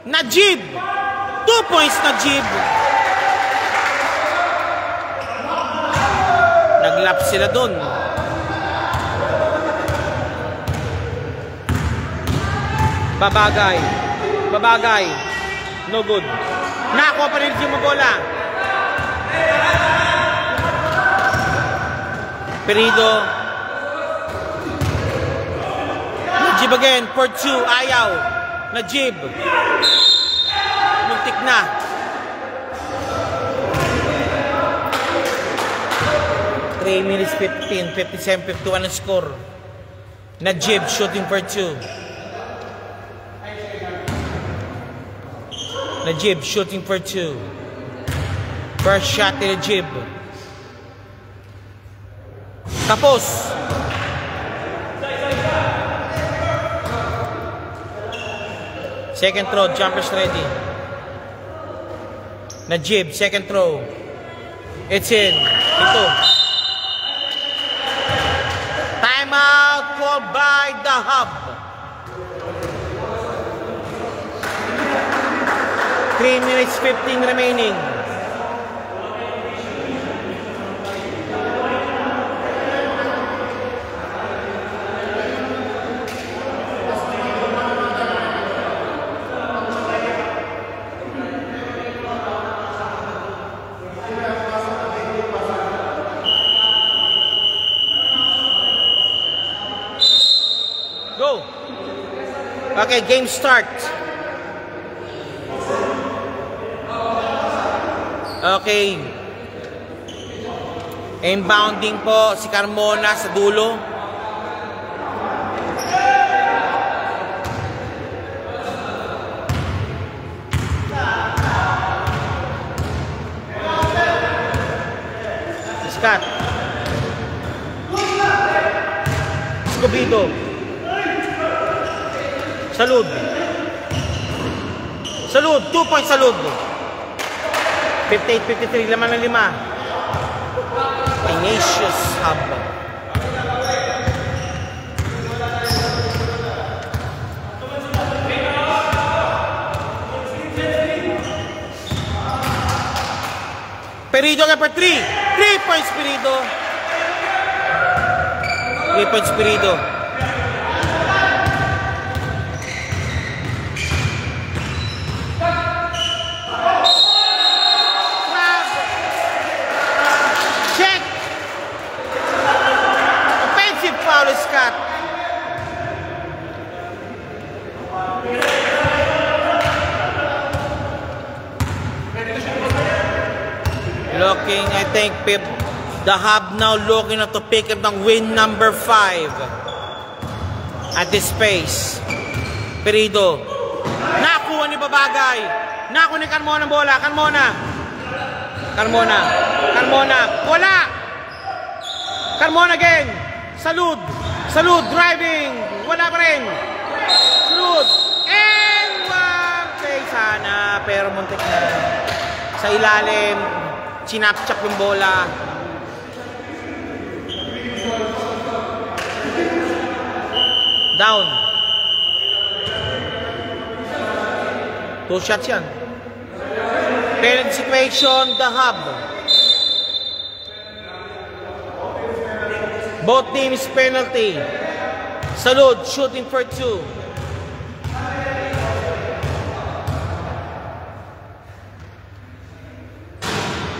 Najib. 2 points Najib. Naglap sila dun. Babagay. Babagay. No good. Nakuha pa rin yung bola. Perido. Najib again. For 2. Ayaw. Najib. Muntik na. Three minutes 15, 57, 51 ang score. Najib shooting for 2. Najib shooting for 2. First shot ni Najib. Tapos. Second throw, jumpers ready. Najib, second throw. It's in. Ito. Timeout called by the Hub. 3 minutes 15 remaining. Go. Okay, game start. Okay. Inbounding po si Carmona sa dulo. Scott. Escobedo. Salud. Salud. 2 points Salud. 58-53, laman ng 5. Ignatius Hub. Perido ka for 3. 3 points Perido. 3 points Perido. Scott. Looking, I think, Pip, the Hub now looking to pick up ng win number 5 at this pace. Perido. Nakuha ni Babagay. Nakuha ni Carmona ang bola. Carmona. Carmona. Carmona. Wala. Carmona again. Salud. Salud driving. Wala pa rin. Salud. And okay, sana. Pero muntik na. Sa ilalim. Sinapchap yung bola. Down. 2 shots yan. Penalty situation, the Hub. Both teams penalty. Salud shooting for 2.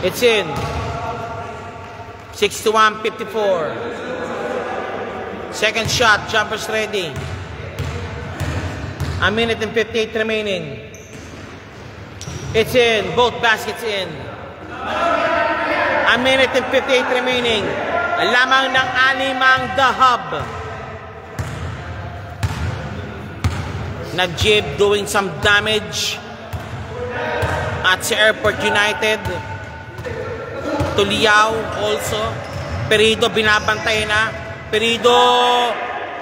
It's in. 61-54. Second shot, jumpers ready. A minute and 58 remaining. It's in. Both baskets in. A minute and 58 remaining. Lamang ng 6 the Hub. Najib doing some damage at si Airport United. Tuliao also. Perido binabantay na. Perido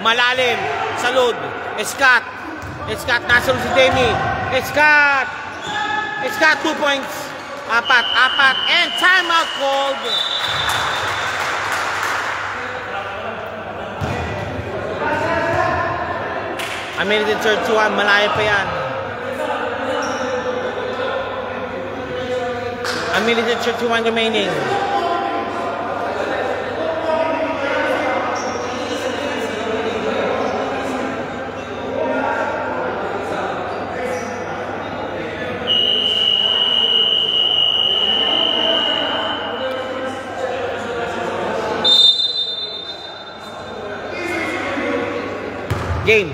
malalim. Salud. Scott. Scott nasunod si Demi. Scott 2 points. Apat, and timeout called. A minute and 31, malayo pa yan. A minute and 31 remaining. Game.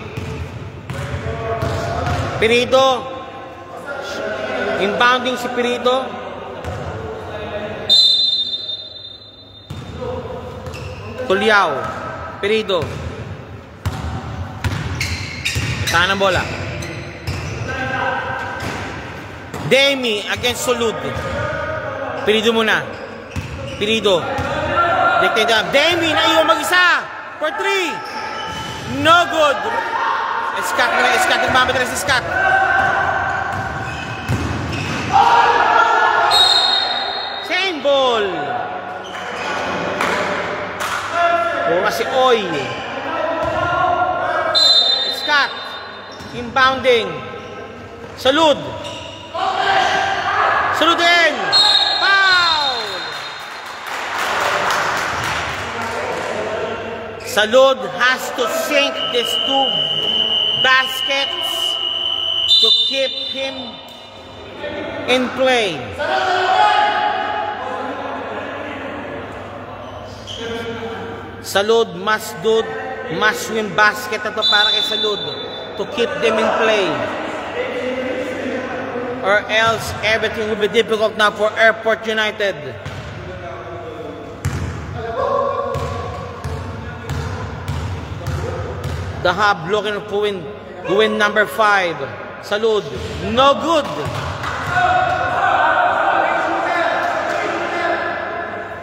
Pirito. Inbounding si Pirito. Tuliao. Pirito. Tahan ang bola. Demi against Solud. Pirito muna. Pirito. Demi na iyo mag-isa. For 3. No good. Scott na rin. Scott. Nagmamadala si Scott. Same ball. Pura si Oy. Scott. Inbounding. Salud. Salud din. Foul. Salud has to sink these 2 baskets to keep him in play. Salud must win basket na to para kay Salud to keep them in play. Or else everything will be difficult now for Airport United. The Hub looking to win number 5. Salud. No good.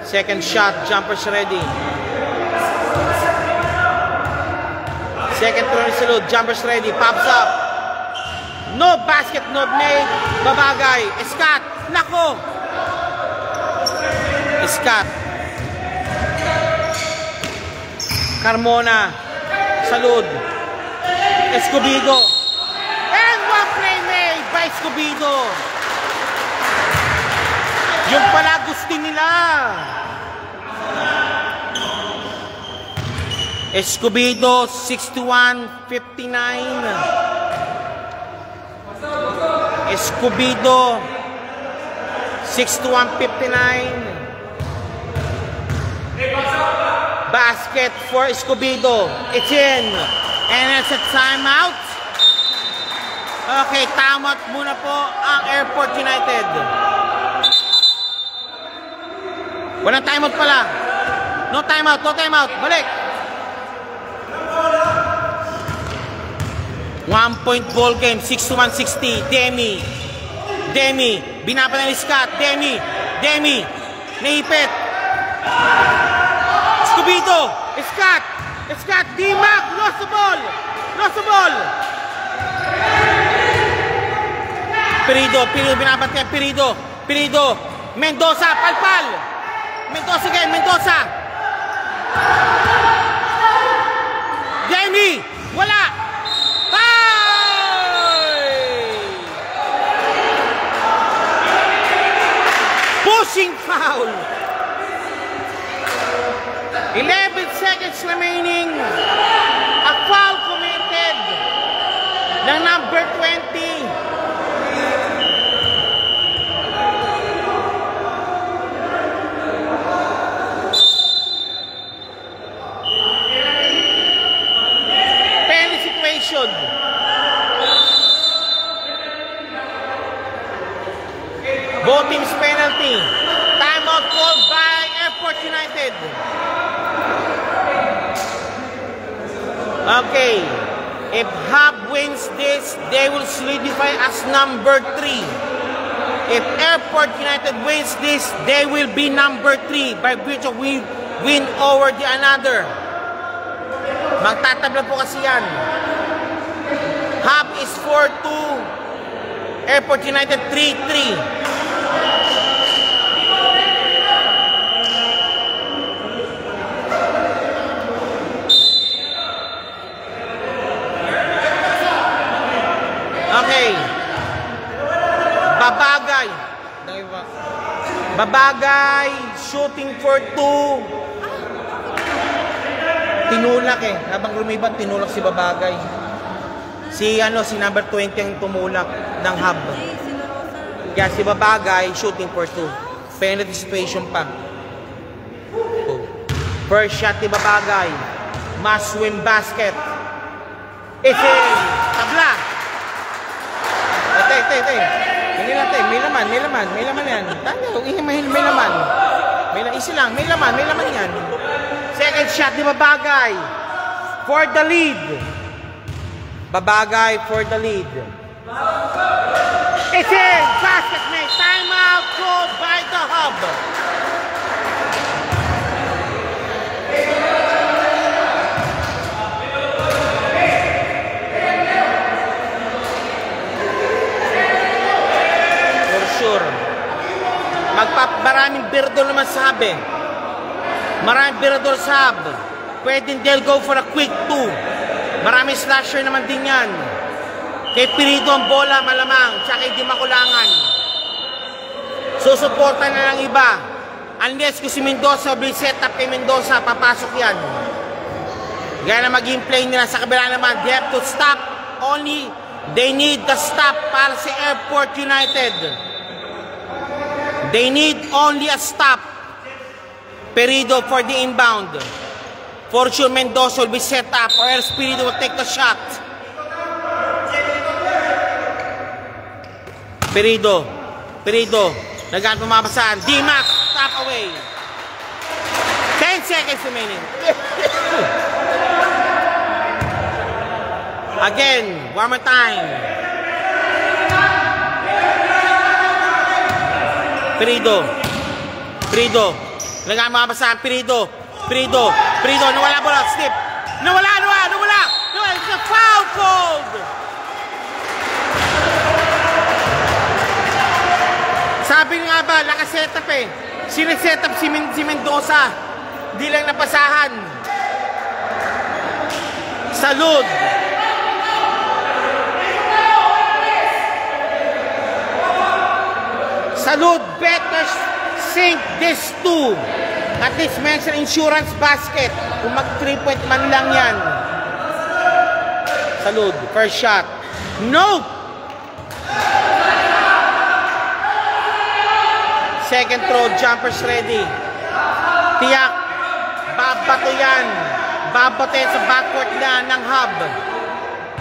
Second shot. Jumpers ready. Second throw ni Salud. Jumpers ready. Pops up. No basket. No made. Babagay. Scott. Nako. Scott. Carmona. Salud. Escobedo. And one play made by Escobedo. Yung pala gusto nila. Escobedo, 61-59. Escobedo, 61-59. Basket for Escobedo. It's in. And it's a timeout. Okay, timeout muna po ang Airport United. Walang timeout pala. No timeout, no timeout. Balik. 1-point ball game. 61-60. Demi. Binapa na ni Scott. Demi. Naipit. Escobedo. Scott. D-Mac. Lost the ball. Perido. Binapatay. Perido. Mendoza. Palpal. Mendoza. Demi. Wala. Pushing foul. 11 seconds remaining. A foul committed ng number 20. Penalty situation. Both teams penalty. Timeout called by Airport United. Okay, if Hub wins this, they will solidify as number 3. If Airport United wins this, they will be number 3 by which we win over the another. Magtatabla po kasi yan. Hub is 4-2, Airport United 3-3. Okay. Babagay. Babagay. Shooting for 2. Tinulak eh. Habang lumibat, tinulak si Babagay. Si number 20 ang tumulak ng hub. Kaya si Babagay, shooting for 2. Penalty situation pa. First shot ni Babagay. Must win basket. It's in. Tabla. Ito. Hindi lang tayo. May laman yan. Tayo, may laman. Easy lang. May laman yan. Second shot ni Babagay. For the lead. Babagay for the lead. It's in! Basket mate! Timeout called by the hub. For sure. Maraming birdol naman sa hub eh. Maraming birdol sa hub. Pwedeng they'll go for a quick 2. Maraming slasher naman din yan. Kay Pirido ang bola malamang, tsaka hindi makulangan. Susuporta na lang iba. Unless kung si Mendoza will set up kay Mendoza, papasok yan. Gaya na maging play nila sa kabila naman, they have to stop only. They need the stop para sa Airport United. They need only a stop. Pirido for the inbound. For sure Mendoza will be set up or else Pirido will take the shot. Pirido, nagaan pumapasahan. D-Max, tap away. 10 seconds remaining. Again, one more time. Pirido, nagaan pumapasahan. Pirido, nawala bola, slip. Nawala. It's a foul called. Sabi nga ba, nakasetap eh. Sinesetap si Mendoza. Di lang napasahan. Salud. Better sink this too. At least mention insurance basket. Kung mag 3-point man lang yan. Salud. First shot. No! Second throw, jumpers ready. Tiyak, babato yan. Babato yan sa backcourt na ng hub.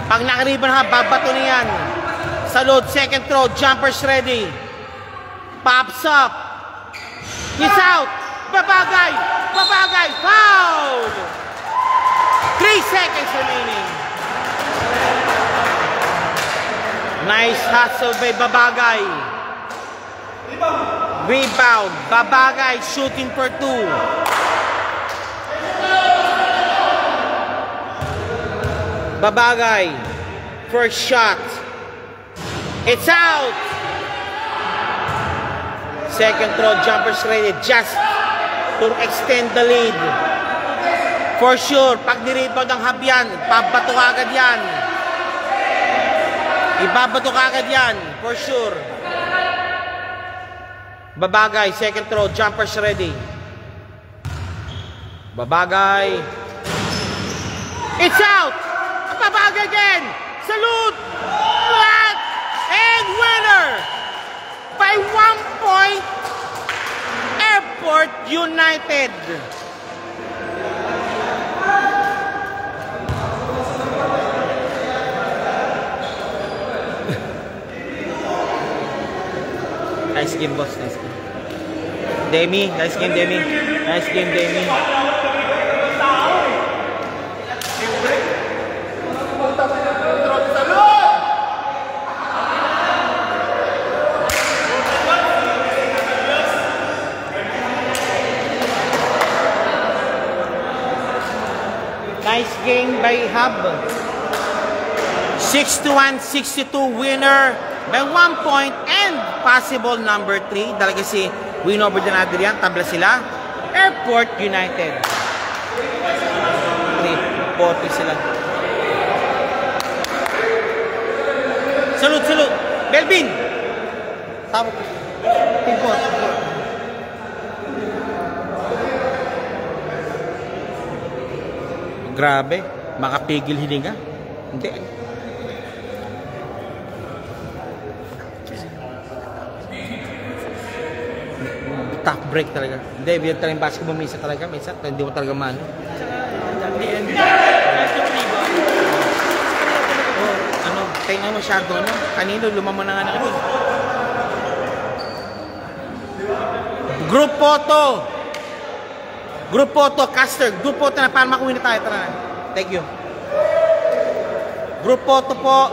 Pag nakariban hub, babato na yan. Salud, second throw, jumpers ready. Pops up. He's out. Babagay, foul. 3 seconds remaining. Nice hustle by Babagay. Rebound, Babagay shooting for 2. Babagay, first shot. It's out. Second throw, jumpers ready just to extend the lead. For sure, pag nirebound ang hub yan, ibabato agad yan. For sure. Babagay, second throw, jumpers ready. Babagay. It's out! Babagay again! Salute! Flat! And winner! By 1 point, Airport United! Nice game, boss. Nice game. Demi. Nice game, Demi. Nice game by Hub. 61-62 winner. by 1 point and possible number 3. Talaga si win over din natin yan. Tabla sila. Airport United. 3-40 sila. Salute. Belvin! Tama. Tipot. Grabe. Makapigil hininga. Hindi. Top break talaga. Hindi, bigyan talagang basketball minsan talaga. Minsan, hindi mo talaga man. Tayo na masyado, no? Kanino, lumamon na nga na kami. Group photo, caster. Group photo na para makuha na tayo. Tara na. Thank you. Group photo po.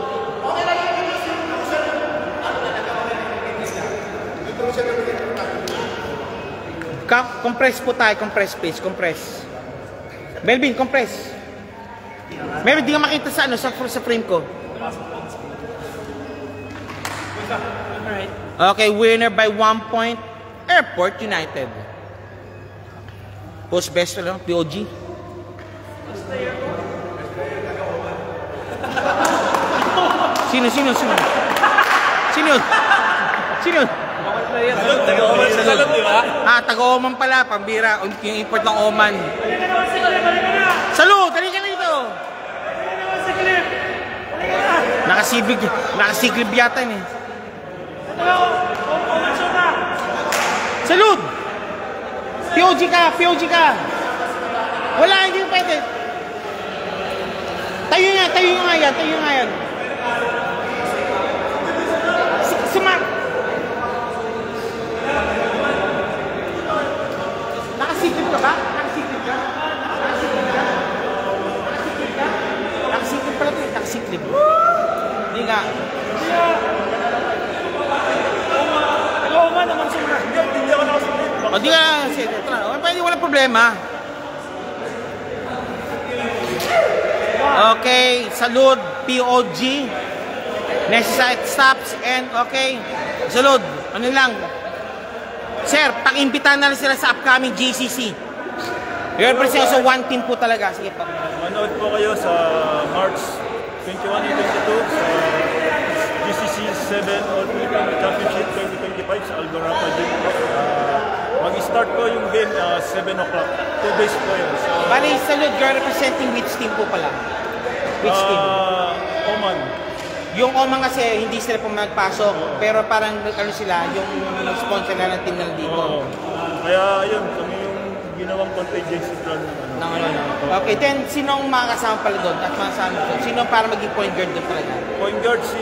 Compress po tayo. Compress, please. Compress. Melvin, compress. Melvin, di ka makita sa, sa frame ko. Okay, winner by 1 point. Airport United. Post best lang, POG. Sino? Salud, di ba? Taga-Oman pala, pambira. Yung import ng Oman. Salud, dali ka na dito. Nakasiglib yata eh. Salud! POG ka! Wala, hindi mo pwede. Tayo nga yan. Sumak! Nakasiglib ka ba? Nakasiglib pala ito, nakasiglib. Hindi nga. Taga-Oman naman sumra. Hindi ako nakasiglib. O di ka, pwede walang problema. Okay, salud, POG. Next site stops and okay. Salud, ano lang. Sir, pang-imbitahan na rin sila sa upcoming GCC. I-represent sa one team po talaga. Sige pa. Manood po kayo sa March 21 and 22 sa GCC 7 All Philippine Championship 2025 sa Algorapa Gym. Mag-start po yung game 7 o'clock. 2 days po yun. So, Bali, salud, you're representing which team po pala? Which team? Oman. Yung Oman kasi hindi sila po magpasok, pero parang ano sila, yung sponsor na ng team na dito. Kaya ayun, kami yung ginawang contingency plan. Okay, then sinong makakasama pala doon at makasama doon? Sino para maging point guard doon talaga? Point guard si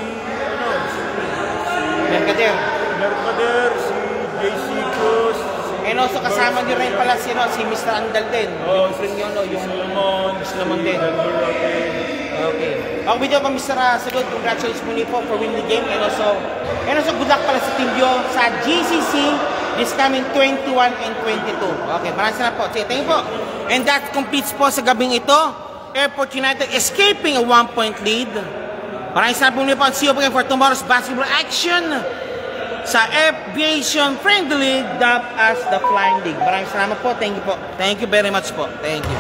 Mercader, si JC Cruz. and also kasama nyo rin pala si Mr. Andal din. Yung friend nyo, yung Solomon din. Okay. Ako video pa Mr. Sagot, congratulations muli po for winning the game and also good luck pala sa team nyo sa GCC this coming 21 and 22. Okay, maraming salamat po. Sige, thank you po. And that completes po sa gabing ito. Airport United escaping a 1-point lead. Maraming salamat po muli po. See you again for tomorrow's basketball action sa Aviation Friendly League dubbed as the Flying League. Maraming salamat po. Thank you po. Thank you very much po. Thank you.